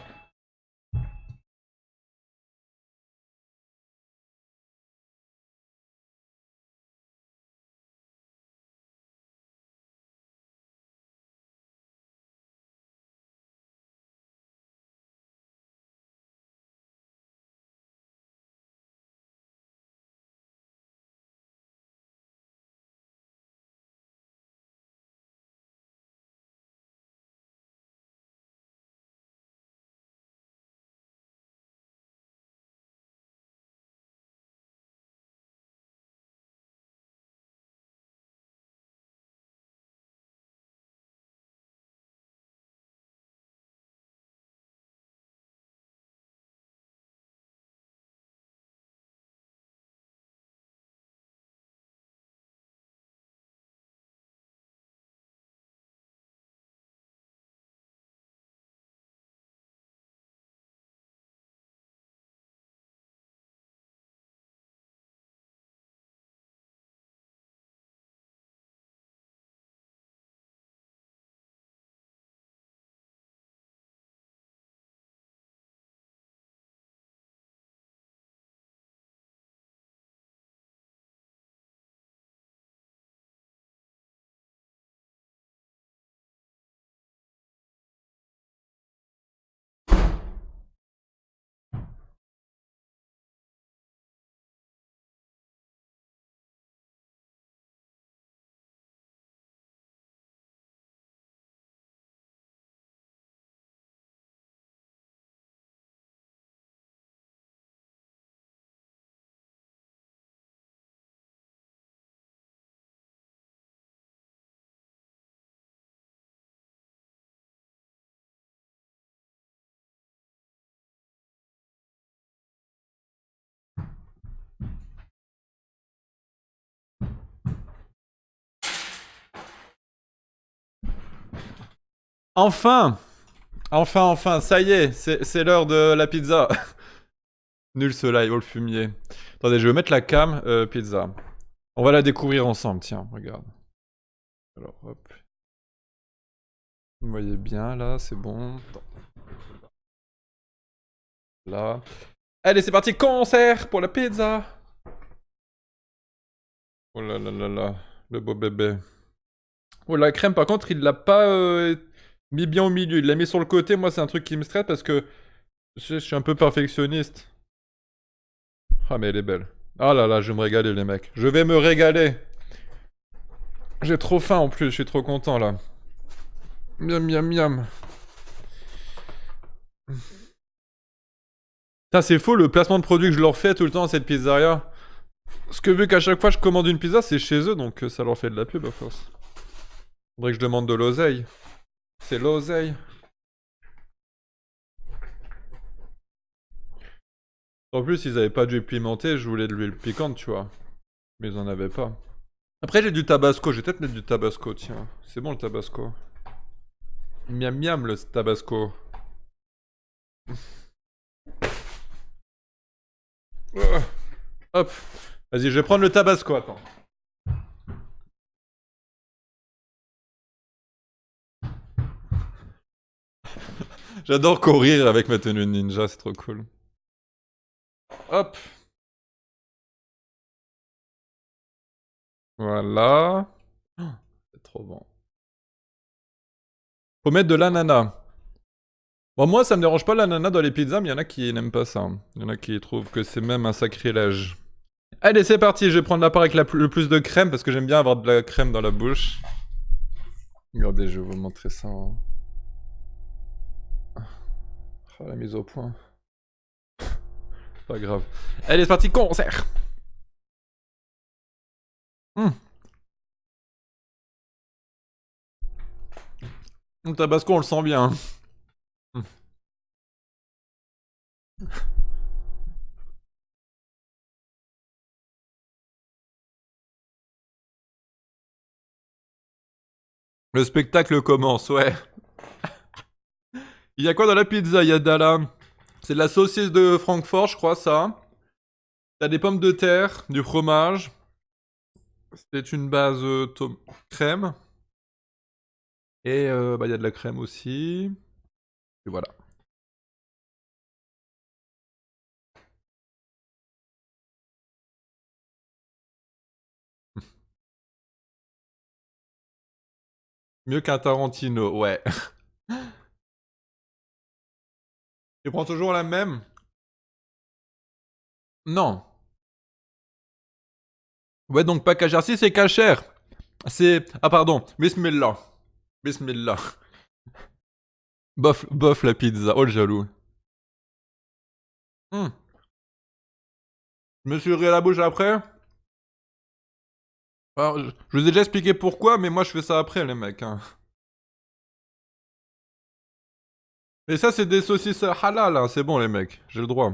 Enfin! Enfin, ça y est, c'est l'heure de la pizza. Nul ce live, oh le fumier. Attendez, je vais mettre la cam pizza. On va la découvrir ensemble, tiens, regarde. Alors, hop. Vous voyez bien, là, c'est bon. Là. Allez, c'est parti, concert pour la pizza. Oh là là là là, le beau bébé. Oh, la crème, par contre, il l'a pas mis bien au milieu. Il l'a mis sur le côté. Moi, c'est un truc qui me stresse parce que je suis un peu perfectionniste. Ah, mais elle est belle. Ah là là, je vais me régaler, les mecs. Je vais me régaler. J'ai trop faim en plus, je suis trop content là. Miam miam miam. Putain, c'est faux le placement de produit que je leur fais tout le temps à cette pizzeria. Parce que vu qu'à chaque fois je commande une pizza, c'est chez eux, donc ça leur fait de la pub à force. Faudrait que je demande de l'oseille. C'est l'oseille. En plus, ils avaient pas d'huile pimentée, je voulais de l'huile piquante, tu vois. Mais ils en avaient pas. Après, j'ai du tabasco, je vais peut-être mettre du tabasco, tiens. C'est bon le tabasco. Miam miam le tabasco. Hop. Vas-y, je vais prendre le tabasco, attends. J'adore courir avec ma tenue de ninja, c'est trop cool. Hop. Voilà. Oh, c'est trop bon. Faut mettre de l'ananas. Bon, moi, ça me dérange pas l'ananas dans les pizzas, mais il y en a qui n'aiment pas ça. Il y en a qui trouvent que c'est même un sacrilège. Allez, c'est parti, je vais prendre la part avec le plus de crème, parce que j'aime bien avoir de la crème dans la bouche. Regardez, je vais vous montrer ça. Oh, la mise au point. Pas grave. Allez, c'est parti, concert. Le tabasco, on le sent bien. Le spectacle commence, ouais. Il y a quoi dans la pizza? Il y a c'est de la saucisse de Francfort, je crois, ça. T'as des pommes de terre, du fromage. C'est une base crème. Et bah, il y a de la crème aussi. Et voilà. Mieux qu'un Tarantino, ouais. Tu prends toujours la même? Non. Ouais, donc pas cachère. Si, c'est cachère. C'est... Ah, pardon. Bismillah. Bismillah. Bof, bof la pizza. Oh, le jaloux. Je me suis ri à la bouche après. Alors, je vous ai déjà expliqué pourquoi, mais moi je fais ça après, les mecs. Hein. Et ça, c'est des saucisses halal, hein. C'est bon, les mecs. J'ai le droit.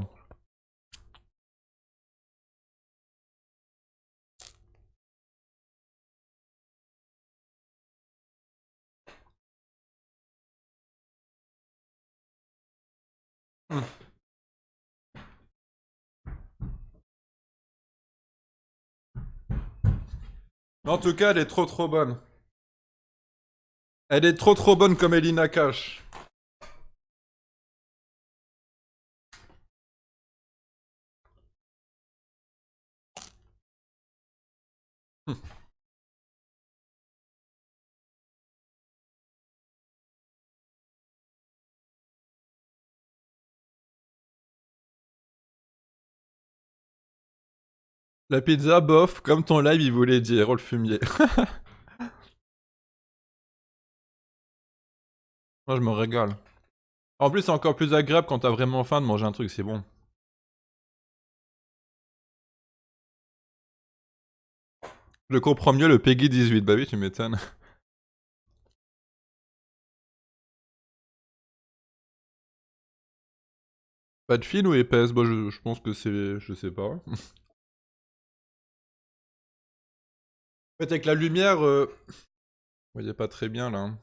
Mais en tout cas, elle est trop bonne. Elle est trop bonne comme Elina Cash. La pizza, bof, comme ton live il voulait dire, oh le fumier. Moi, je me régale. En plus, c'est encore plus agréable quand t'as vraiment faim de manger un truc, c'est bon. Je comprends mieux le Peggy 18, bah oui, tu m'étonnes. Pas de fine ou épaisse? Bah, je pense que c'est... Je sais pas. En fait, avec la lumière, vous voyez pas très bien, là. Hein.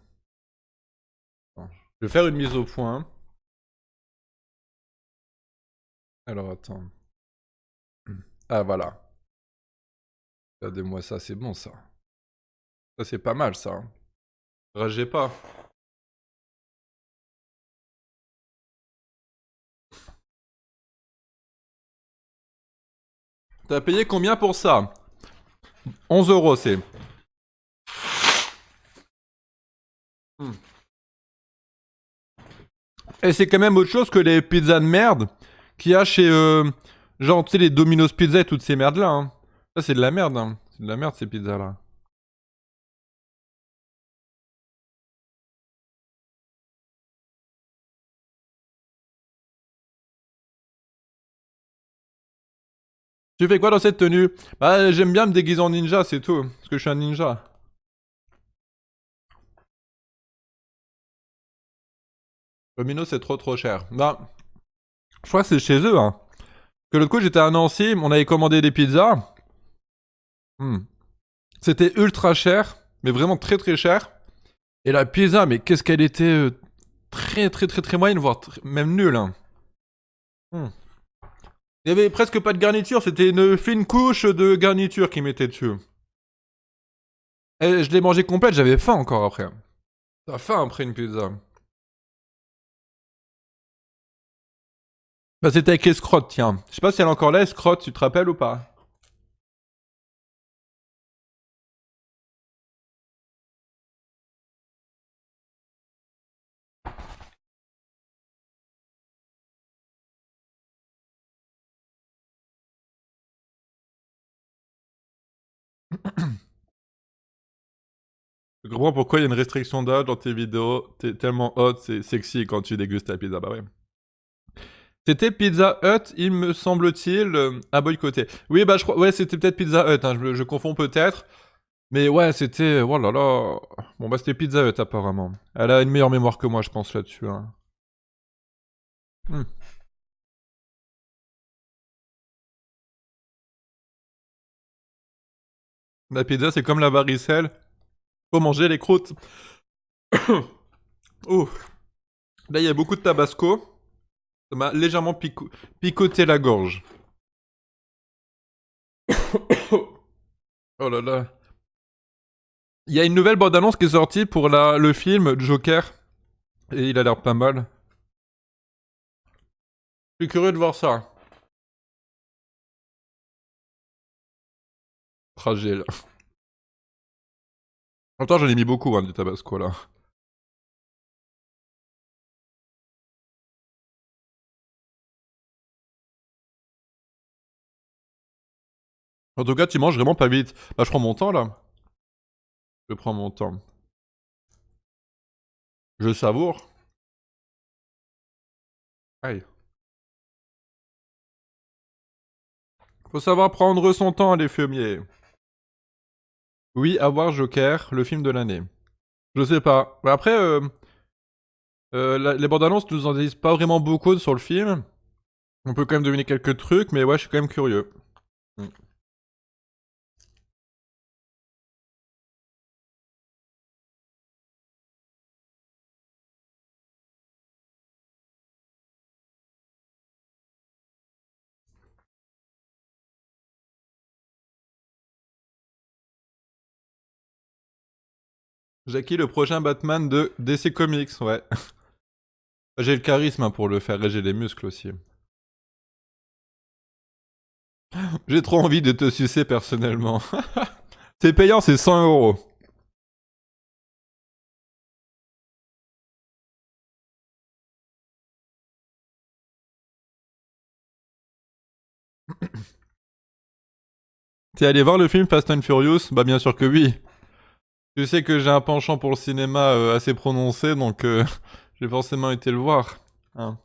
Attends. Je vais faire une mise au point. Alors, attends. Ah, voilà. Regardez-moi ça, c'est bon, ça. Ça, c'est pas mal, ça. Hein. Ragez pas. T'as payé combien pour ça? 11 euros, c'est. Et c'est quand même autre chose que les pizzas de merde qu'il y a chez, genre, tu sais, les Domino's Pizza et toutes ces merdes-là. Hein. Ça, c'est de la merde. Hein. C'est de la merde, ces pizzas-là. Tu fais quoi dans cette tenue? Bah, j'aime bien me déguiser en ninja, c'est tout. Parce que je suis un ninja. Domino, c'est trop cher. Bah, je crois que c'est chez eux, hein. Que l'autre coup, j'étais à Nancy, on avait commandé des pizzas. Hmm. C'était ultra cher, mais vraiment très cher. Et la pizza, mais qu'est-ce qu'elle était très moyenne, voire même nulle, hein. Hmm. Il y avait presque pas de garniture, c'était une fine couche de garniture qu'ils mettaient dessus. Et je l'ai mangé complète, j'avais faim encore après. T'as faim après une pizza. Bah c'était avec escrotte, tiens. Je sais pas si elle est encore là, escrotte, tu te rappelles ou pas? Je comprends pourquoi il y a une restriction d'âge dans tes vidéos. T'es tellement hot, c'est sexy quand tu dégustes la pizza, bah ouais. C'était Pizza Hut, il me semble-t-il, à boycotter. Oui, bah je crois, ouais, c'était peut-être Pizza Hut, hein, je confonds peut-être. Mais ouais, c'était, oh là là. Bon bah c'était Pizza Hut apparemment. Elle a une meilleure mémoire que moi, je pense là-dessus, hein. Hmm. La pizza, c'est comme la varicelle. Faut manger les croûtes. Oh. Là, il y a beaucoup de tabasco. Ça m'a légèrement picoté la gorge. Oh là là. Il y a une nouvelle bande-annonce qui est sortie pour le film Joker. Et il a l'air pas mal. Je suis curieux de voir ça. Fragile. En même temps, j'en ai mis beaucoup, hein, du tabasco, là. En tout cas, tu manges vraiment pas vite. Bah, je prends mon temps, là. Je prends mon temps. Je savoure. Aïe. Faut savoir prendre son temps, les fumiers. Oui, avoir Joker, le film de l'année. Je sais pas. Mais après, les bandes annonces nous en disent pas vraiment beaucoup sur le film. On peut quand même deviner quelques trucs, mais ouais, je suis quand même curieux. Mm. Jackie, le prochain Batman de DC Comics, ouais. J'ai le charisme hein, pour le faire et j'ai les muscles aussi. J'ai trop envie de te sucer personnellement. C'est payant, c'est 100 €. T'es allé voir le film Fast and Furious? Bah bien sûr que oui. Tu sais que j'ai un penchant pour le cinéma assez prononcé, donc j'ai forcément été le voir. Hein.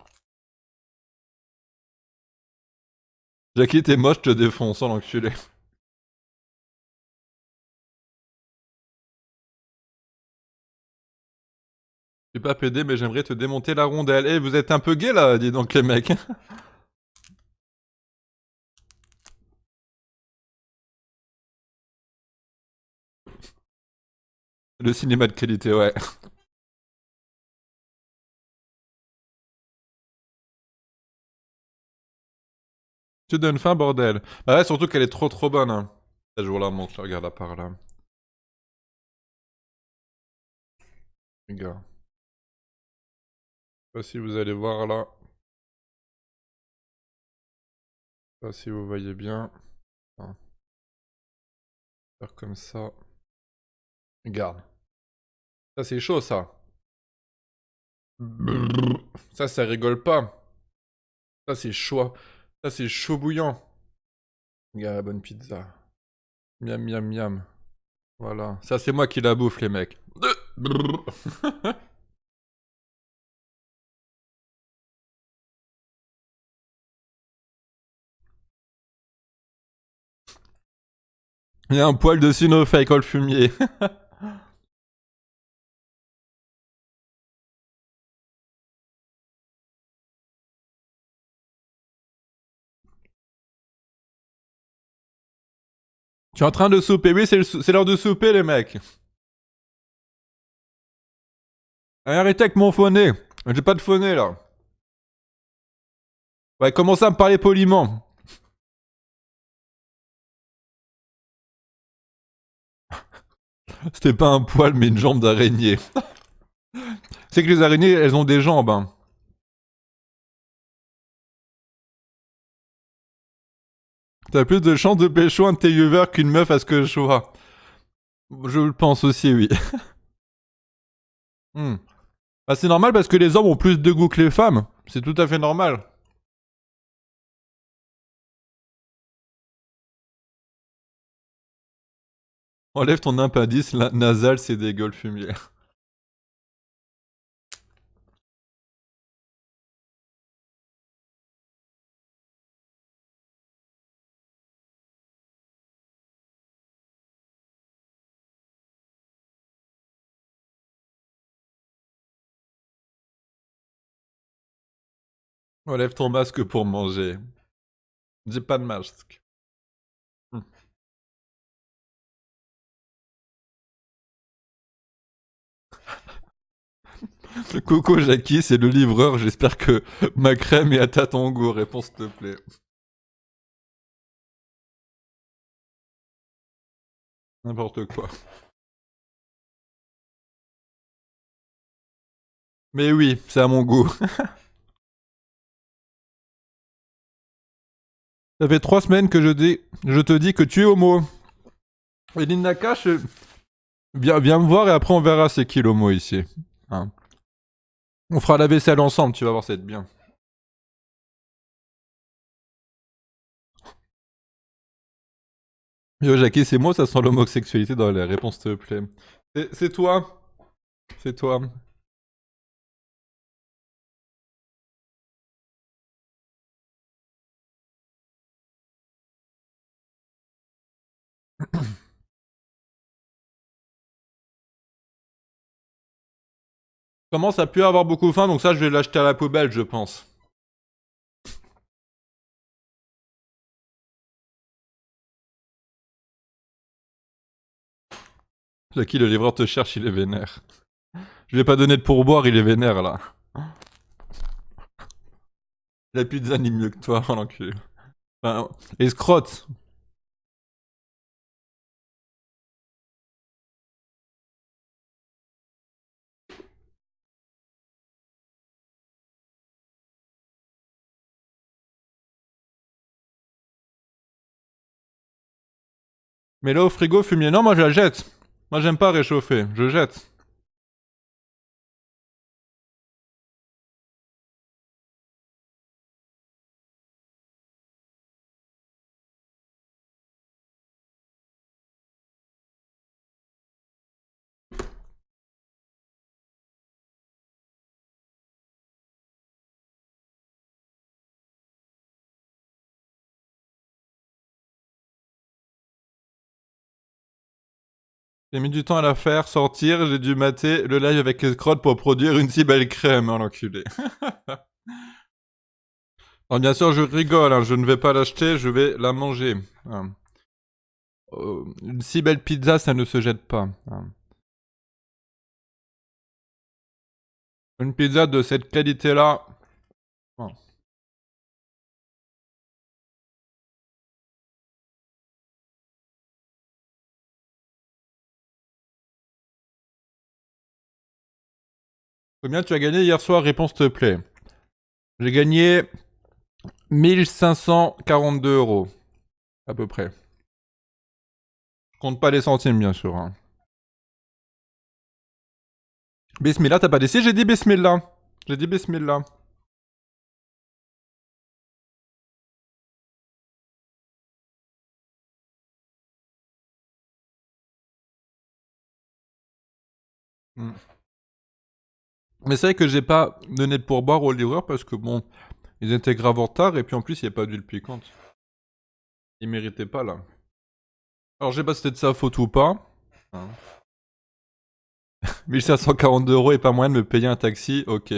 Jackie, t'es moche, je te défonce, oh l'enculé. Je suis pas pédé, mais j'aimerais te démonter la rondelle. Eh, vous êtes un peu gay là, dis donc les mecs. Le cinéma de qualité, ouais. Tu donnes faim, bordel. Bah ouais, surtout qu'elle est trop bonne. Hein. Ce jour-là, monte, je la regarde à part là. Les gars. Je sais pas si vous allez voir là. Je sais pas si vous voyez bien. Hein. Faire comme ça. Regarde. Ça, c'est chaud, ça. Ça rigole pas. Ça, c'est chaud. Ça, c'est chaud bouillant. Regarde la bonne pizza. Miam. Voilà. Ça, c'est moi qui la bouffe, les mecs. Il y a un poil de Sinofake, le fumier. Tu es en train de souper. Oui, c'est l'heure de souper, les mecs. Allez, arrêtez avec mon phoné. J'ai pas de phoné, là. Ouais, commencez à me parler poliment. C'était pas un poil, mais une jambe d'araignée. C'est que les araignées, elles ont des jambes, hein. T'as plus de chances de pécho un de tes viewers qu'une meuf à ce que je vois. Je le pense aussi, oui. Hmm. Bah, c'est normal parce que les hommes ont plus de goût que les femmes. C'est tout à fait normal. Enlève ton appendice nasal, c'est des gueules fumières. Enlève ton masque pour manger. J'ai pas de masque. Hmm. Coucou Jackie, c'est le livreur. J'espère que ma crème est à ton goût. Réponds s'il te plaît. N'importe quoi. Mais oui, c'est à mon goût. Ça fait 3 semaines que je te dis que tu es homo. Et Lil Nakash, viens me voir et après on verra c'est qui l'homo ici. Hein. On fera la vaisselle ensemble, tu vas voir, ça va être bien. Yo Jackie, c'est moi, ça sent l'homosexualité dans les réponses, s'il te plaît. C'est toi. C'est toi. Commence à plus avoir beaucoup faim, donc ça je vais l'acheter à la poubelle, je pense. Jackie, le livreur te cherche, il est vénère. Je lui ai pas donné de pourboire, il est vénère là. La pizza ni mieux que toi, l'enculé. Enfin, escrotte. Mais là au frigo, fumier. Non, moi je la jette. Moi j'aime pas réchauffer, je jette. J'ai mis du temps à la faire sortir, j'ai dû mater le live avec escrotte pour produire une si belle crème, hein, l'enculé. Alors bien sûr, je rigole, hein, je ne vais pas l'acheter, je vais la manger. Hein. Une si belle pizza, ça ne se jette pas. Hein. Une pizza de cette qualité-là. Oh. Combien tu as gagné hier soir? Réponse s'il te plaît. J'ai gagné 1542 €. À peu près. Je compte pas les centimes, bien sûr. Hein. Bismillah, t'as pas dit si? J'ai dit Bismillah. J'ai dit Bismillah. Hmm. Mais c'est vrai que j'ai pas donné de pourboire au livreur parce que bon, ils étaient grave en retard et puis en plus il n'y a pas d'huile piquante. Ils méritaient pas là. Alors je sais pas si c'était de sa faute ou pas. Hein. 1542 € et pas moyen de me payer un taxi, ok.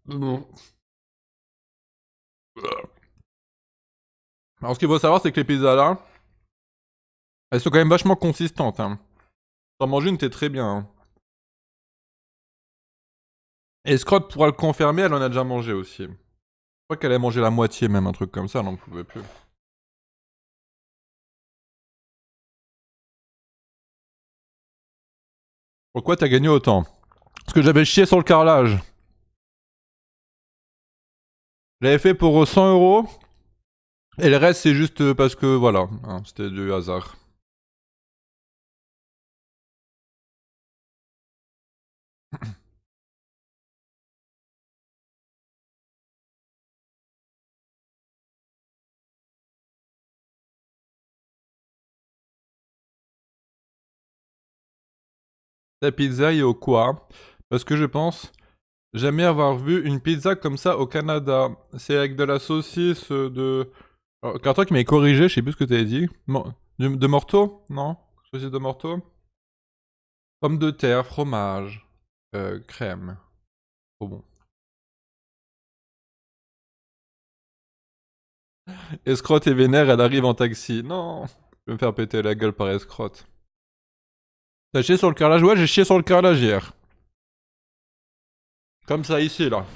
Non. Alors ce qu'il faut savoir c'est que les pizzas là, elles sont quand même vachement consistantes. Hein. T'en manges une, t'es très bien. Hein. Et Scrot pourra le confirmer, elle en a déjà mangé aussi. Je crois qu'elle a mangé la moitié même, un truc comme ça, elle n'en pouvait plus. Pourquoi t'as gagné autant? Parce que j'avais chié sur le carrelage. Je l'avais fait pour 100 €. Et le reste c'est juste parce que voilà, hein, c'était du hasard. La pizza ou quoi? Parce que je pense jamais avoir vu une pizza comme ça au Canada. C'est avec de la saucisse de... Alors, toi qui m'avait corrigé, je sais plus ce que t'avais dit. De Morteau? Non? Saucisse de Morteau? Pommes de terre, fromage, crème. Trop bon. Escrotte et vénère, elle arrive en taxi. Non! Je vais me faire péter la gueule par escrotte. T'as chié sur le carrelage? Ouais, j'ai chié sur le carrelage hier. Comme ça, ici, là.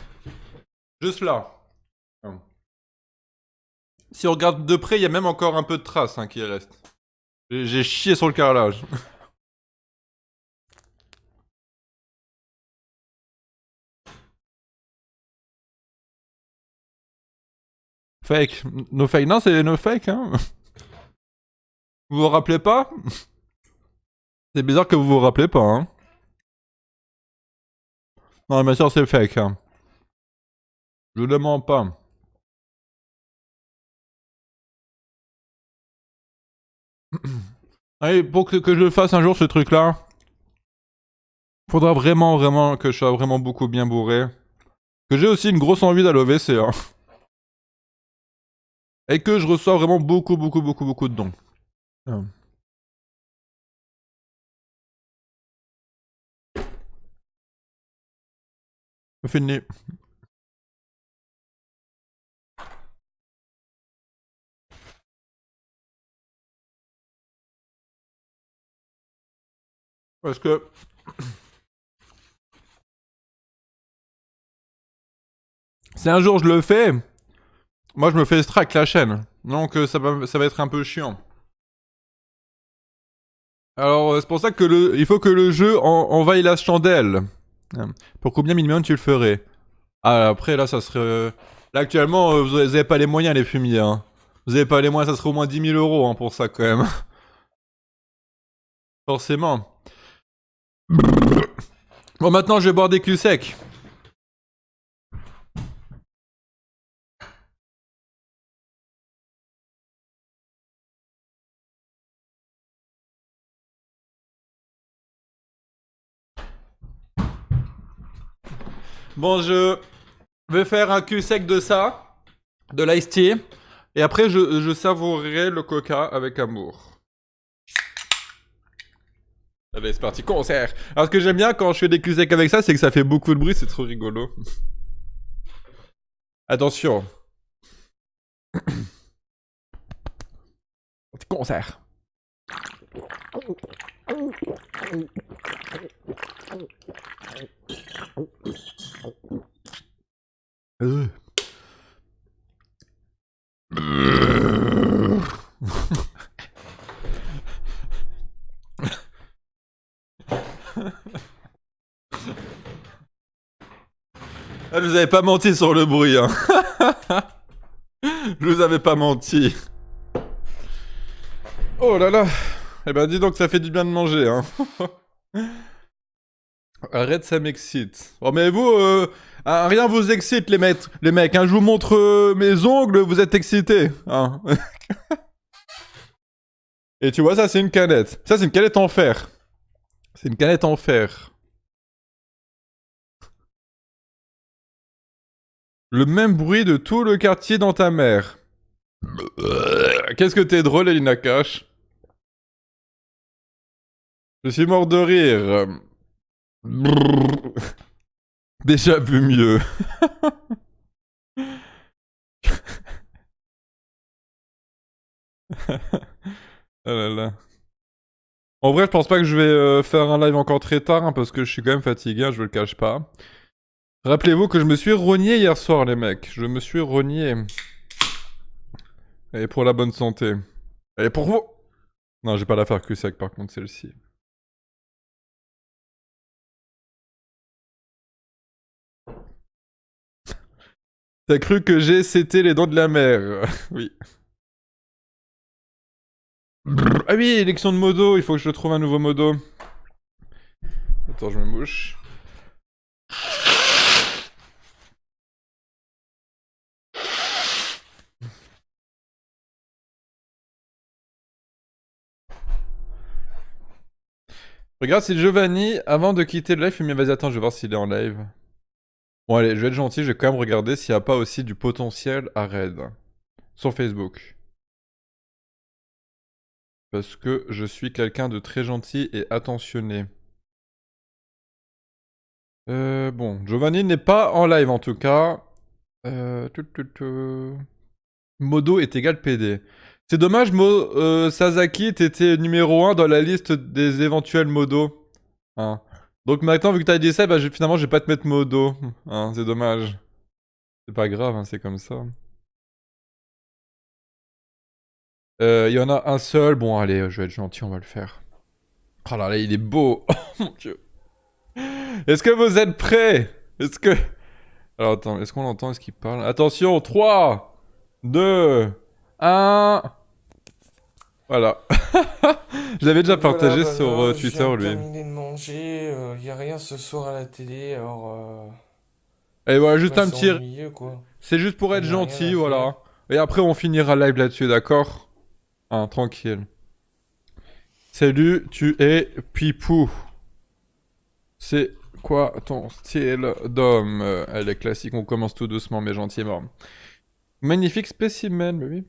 Juste là. Si on regarde de près, il y a même encore un peu de traces hein, qui restent. J'ai chié sur le carrelage. Fake. No fake. Non, c'est no fake, hein. Vous vous rappelez pas? C'est bizarre que vous vous rappelez pas, hein. Non, bien sûr, c'est fake, hein. Je ne mens pas. Allez, pour que je le fasse un jour, ce truc-là, faudra vraiment que je sois vraiment beaucoup bien bourré. Que j'ai aussi une grosse envie d'aller au WC, hein. Et que je reçois vraiment beaucoup de dons. Fini. Parce que... Si un jour je le fais, moi je me fais strike la chaîne. Donc ça va être un peu chiant. Alors c'est pour ça que il faut que le jeu envahisse la chandelle. Pour combien minimum tu le ferais? Ah après là ça serait... Là actuellement vous avez pas les moyens les fumiers. Hein. Vous avez pas les moyens, ça serait au moins 10 000 € hein, pour ça quand même. Forcément. Bon maintenant je vais boire des culs secs. Bon je vais faire un cul sec de ça. De l'ice tea. Et après je savourerai le coca avec amour. Allez, c'est parti, concert. Alors, ce que j'aime bien quand je fais des culs secs avec ça, c'est que ça fait beaucoup de bruit, c'est trop rigolo. Attention. Concert. Ah, je vous avais pas menti sur le bruit, hein. Je vous avais pas menti. Oh là là. Eh ben dis donc, ça fait du bien de manger, hein. Arrête, ça m'excite. Oh mais vous, rien vous excite les mecs. Hein, je vous montre mes ongles, vous êtes excités. Hein. Et tu vois, ça c'est une canette. Ça c'est une canette en fer. C'est une canette en fer. Le même bruit de tout le quartier dans ta mère. Qu'est-ce que t'es drôle, Elina Cash. Je suis mort de rire. Brrr. Déjà plus mieux. Oh là là. En vrai, je pense pas que je vais faire un live encore très tard, hein, parce que je suis quand même fatigué, hein, je vous le cache pas. Rappelez-vous que je me suis rogné hier soir, les mecs. Je me suis rogné. Et pour la bonne santé. Et pour vous. Non, j'ai pas l'affaire que sec, par contre, celle-ci. T'as cru que c'était les dents de la mer. Oui. Brrr. Ah oui, élection de modo, il faut que je trouve un nouveau modo. Attends, je me mouche. Regarde si Giovanni, avant de quitter le live, mais vas-y, attends, je vais voir s'il est en live. Bon, allez, je vais être gentil, je vais quand même regarder s'il n'y a pas aussi du potentiel à raid. Sur Facebook. Parce que je suis quelqu'un de très gentil et attentionné. Bon, Giovanni n'est pas en live en tout cas. Modo est égal PD. C'est dommage, Sasaki, t'étais numéro 1 dans la liste des éventuels modos. Hein. Donc maintenant, vu que t'as dit ça, bah, finalement, je vais pas te mettre modo. Hein, c'est dommage. C'est pas grave, hein, c'est comme ça. Il y en a un seul. Bon, allez, je vais être gentil, on va le faire. Oh là là, il est beau. Oh mon dieu. Est-ce que vous êtes prêts? Est-ce que... Alors attends, est-ce qu'on l'entend? Est-ce qu'il parle? Attention, 3, 2, 1... Voilà. Je l'avais déjà partagé Voilà, sur voilà, Twitter, je viens de lui. terminer de manger, y a rien ce soir à la télé, alors Et voilà, juste bah, un c'est petit... ennuyeux quoi. C'est juste pour On être y a rien gentil, à voilà. Et après, on finira live là-dessus, d'accord? Hein, tranquille. Salut, tu es Pipou. C'est quoi ton style d'homme? Elle est classique, on commence tout doucement, mais gentiment. Magnifique spécimen, oui.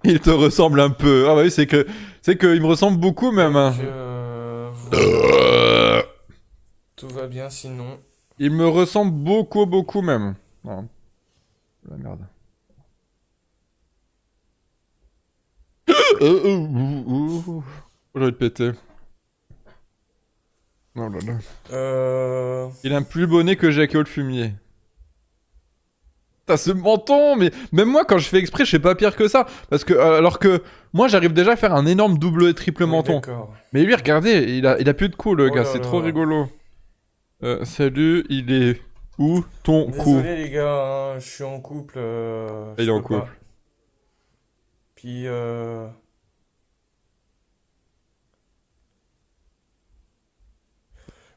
Il te ressemble un peu. Ah bah oui, c'est que il me ressemble beaucoup même. Hein. Donc, voilà. Tout va bien sinon. Il me ressemble beaucoup, beaucoup même. Ah. La merde. J'aurais de péter. Oh là là. Il a un plus beau nez que Jackie le fumier. Putain, ce menton, mais même moi quand je fais exprès, je fais pas pire que ça. Parce que, alors que moi j'arrive déjà à faire un énorme double et triple Oui, menton. d'accord. Mais lui, regardez, il a plus de cou, le Oh gars, là c'est là. trop rigolo. Salut, il est où ton cou? Désolé les gars, hein, je suis en couple. Il Je est en peux pas. couple. Puis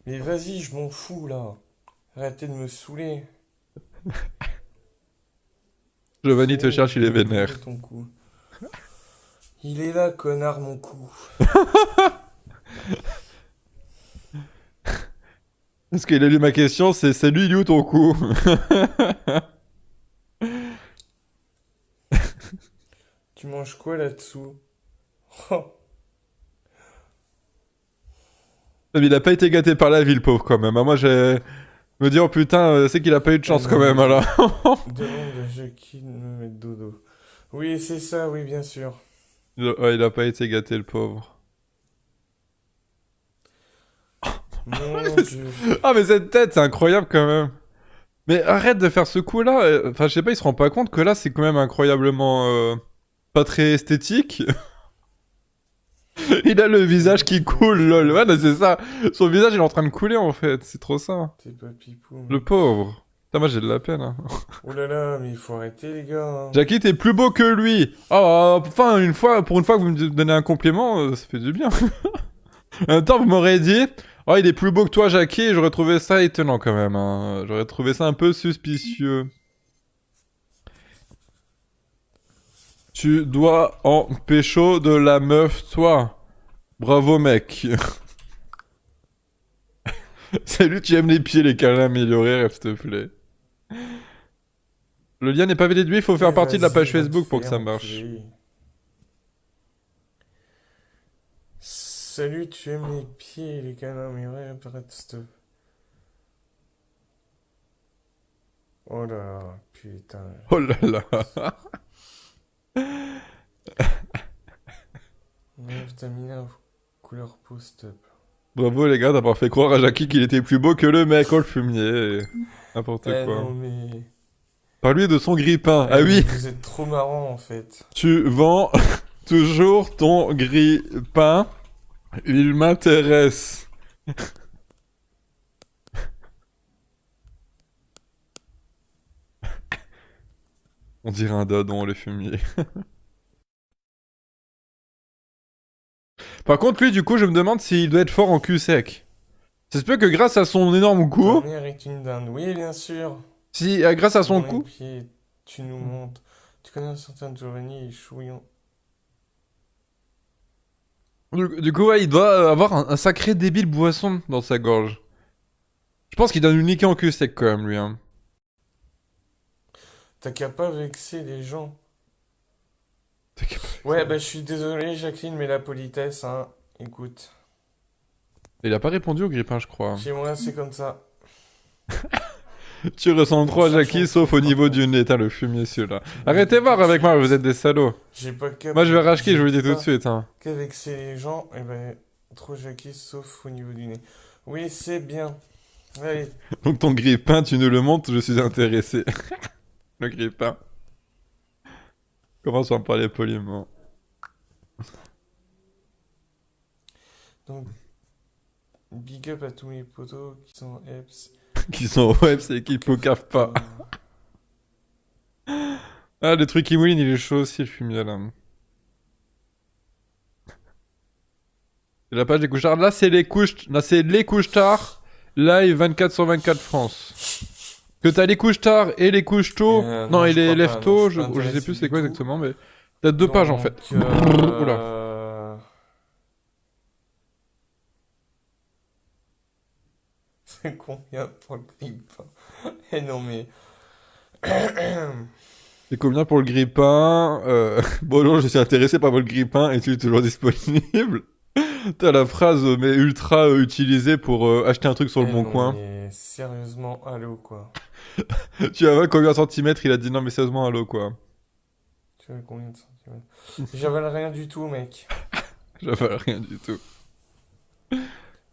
mais vas-y, je m'en fous là. Arrêtez de me saouler. Giovanni te Salut, cherche, il est où est vénère. ton cou? Il est là, connard, mon cou. Parce qu'il a lu ma question, c'est salut, il est où ton cou? Tu manges quoi là-dessous? Oh. Mais il a pas été gâté par la vie, le pauvre, quand même. Hein. Moi, j'ai... Me dire, oh putain, c'est qu'il a pas eu de chance, quand même, alors. Demande à Jackie de me mettre dodo. Oui, c'est ça, oui, bien sûr. Ouais, il a pas été gâté, le pauvre. Mon Dieu. Ah, mais cette tête, c'est incroyable, quand même. Mais arrête de faire ce coup-là. Enfin, je sais pas, il se rend pas compte que là, c'est quand même incroyablement... pas très esthétique. Il a le visage qui coule, lol. Ouais, non, c'est ça. Son visage, il est en train de couler, en fait. C'est trop ça. T'es pas pipou. Mais... Le pauvre. Putain, moi, j'ai de la peine. Hein. Oh là là, mais il faut arrêter, les gars. Hein. Jackie, t'es plus beau que lui. Oh, enfin, pour une fois que vous me donnez un compliment, ça fait du bien. En même temps, vous m'aurez dit, oh, il est plus beau que toi, Jackie, et j'aurais trouvé ça étonnant, quand même. Hein. J'aurais trouvé ça un peu suspicieux. Tu dois en pécho de la meuf, toi. Bravo, mec. Salut, tu aimes les pieds, les câlins améliorés, s'il te plaît. Le lien n'est pas validé, il faut faire Mais partie de la vas-y, page va te Facebook pour que faire ça marche. enculer. Salut, tu aimes les pieds et les canards, mais ouais, arrête, stop. Oh là là, putain. Oh là là. Meuf, t'as mis la couleur peau, stop. Bravo les gars d'avoir fait croire à Jackie qu'il était plus beau que le mec, oh le fumier. N'importe Eh quoi. non, mais... Parle-lui de son grille-pain. Eh, Ah oui, vous êtes trop marrant en fait. tu vends toujours ton grille-pain. Il m'intéresse. On dirait un dadon, les fumiers. Par contre, lui, du coup, je me demande s'il doit être fort en cul sec. Ça se peut que grâce à son énorme Ta cou, mère est une dinde. Oui, bien sûr. si grâce à son Dans les cou, pieds, tu nous montres. Tu connais un certain Giovanni et Chouillon. du coup, ouais, il doit avoir un sacré débile boisson dans sa gorge. Je pense qu'il donne une niquée en cul sec quand même, lui. Hein. T'as qu'à pas vexer les gens. T'es capable. Ouais, bah je suis désolé, Jacqueline, mais la politesse, hein. Écoute, Il a pas répondu au grippin, je crois. chez moi, c'est comme ça. Tu ressembles trop à Ça Jackie, change sauf au tout, niveau par du contre. nez, t'as le fumier celui-là. Arrêtez voir avec moi, vous êtes des salauds. J'ai pas qu'à... Moi je vais rashki, je vous le dis tout de pas suite. Hein. qu'à vexer les gens, et ben, trop Jackie, sauf au niveau du nez. Oui, c'est bien. Allez, Donc ton grippin, tu nous le montres, je suis intéressé. Le grippin. Commence à en parler poliment. donc, big up à tous mes potos qui sont en EPS. Qui sont web, c'est qui cave pas. Ah, le truc qui mouline, il est chaud aussi, le fumier là. Et la page des couches tard. Là, c'est les couches. Là, c'est les couches tard. Live 24 sur 24 France. Que t'as les couches tard et les couches tôt. non, non, et je les crois lève pas, non, tôt. je suis pas Je sais intéressé plus c'est du quoi tout. exactement, mais. T'as deux pages en fait. Donc, Oula. C'est combien pour le grippin? Eh non, mais... C'est combien pour le grippin Bonjour, je suis intéressé par votre grippin. Es-tu toujours disponible? T'as la phrase mais ultra utilisée pour acheter un truc sur le Eh bon non, coin. mais sérieusement, allô, quoi. Tu avales combien de centimètres? Il a dit non mais sérieusement allô quoi. Tu veux combien de centimètres? J'avale rien du tout, mec. J'avale rien du tout.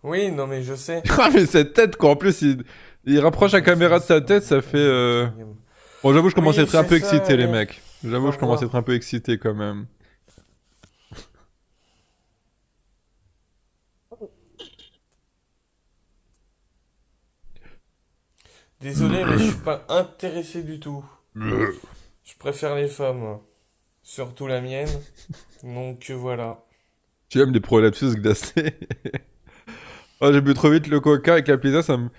Oui, non, mais je sais. Ah mais cette tête quoi, en plus il rapproche la caméra de sa tête, ça fait... Bon j'avoue je commence Oui, à être un c'est peu ça, excité les ouais. mecs. J'avoue Au je commence à revoir. être un peu excité quand même. Désolé, mais je suis pas intéressé du tout. Je préfère les femmes, moi. Surtout la mienne. Donc voilà. Tu aimes les prolapsus glacés? Oh j'ai bu trop vite le coca avec la pizza ça me...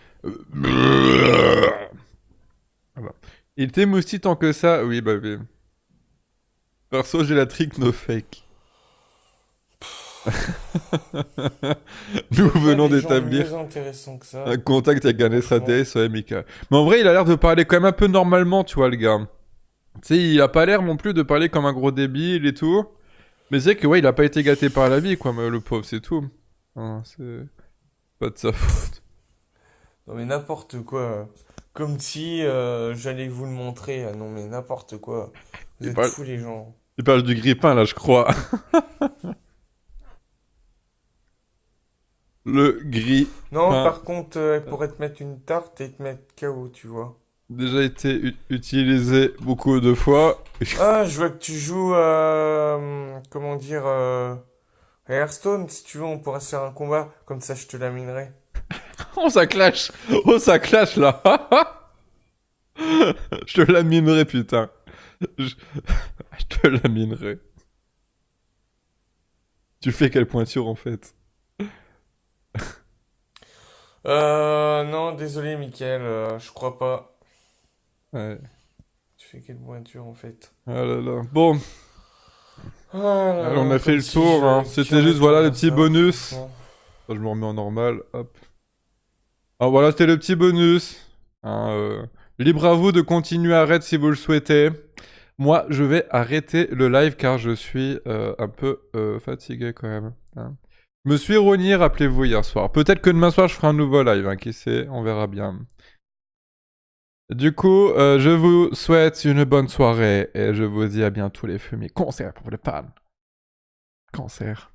Voilà. Il t'émoustille tant que ça? Oui bah oui. Perso j'ai la trick no fake. Nous venons Pas des gens d'établir mieux intéressants que ça. un contact avec un Franchement. extraterrestre, ouais, Mika. Mais en vrai, il a l'air de parler quand même un peu normalement, tu vois, le gars. Tu sais, il a pas l'air non plus de parler comme un gros débile et tout. Mais c'est que, ouais, il a pas été gâté par la vie, quoi, mais le pauvre, c'est tout. Hein, c'est pas de sa faute. Non mais n'importe quoi. Comme si j'allais vous le montrer. Ah non mais n'importe quoi. Vous Il êtes parle, fous les gens. il parle du grippin, là, je crois. Le grippin Non, par contre, elle pourrait te mettre une tarte et te mettre KO, tu vois. déjà été utilisé beaucoup de fois. Ah, je vois que tu joues comment dire à Hearthstone. Si tu veux, on pourrait se faire un combat. Comme ça, je te laminerai. Oh, ça clash! Oh, ça clash, là! Je te laminerai, putain. Je... je te laminerai. Tu fais quelle pointure, en fait? Non, désolé, Mickaël, je crois pas. Ouais. Tu fais quelle pointure en fait? Ah là là. Bon, Ah là allez, on là, a fait comme le si tour, hein. j'avais C'était qu'un juste, voilà, le retour à petit ça, bonus. franchement. Je me remets en normal, hop. Ah, voilà, c'était le petit bonus. Hein, Libre à vous de continuer à raid si vous le souhaitez. Moi, je vais arrêter le live car je suis un peu fatigué quand même. Hein. Je me suis rogné, rappelez-vous, hier soir. Peut-être que demain soir, je ferai un nouveau live. Hein, qui sait, on verra bien. Du coup, je vous souhaite une bonne soirée et je vous dis à bientôt les fumées. Concert pour le pan. Cancer.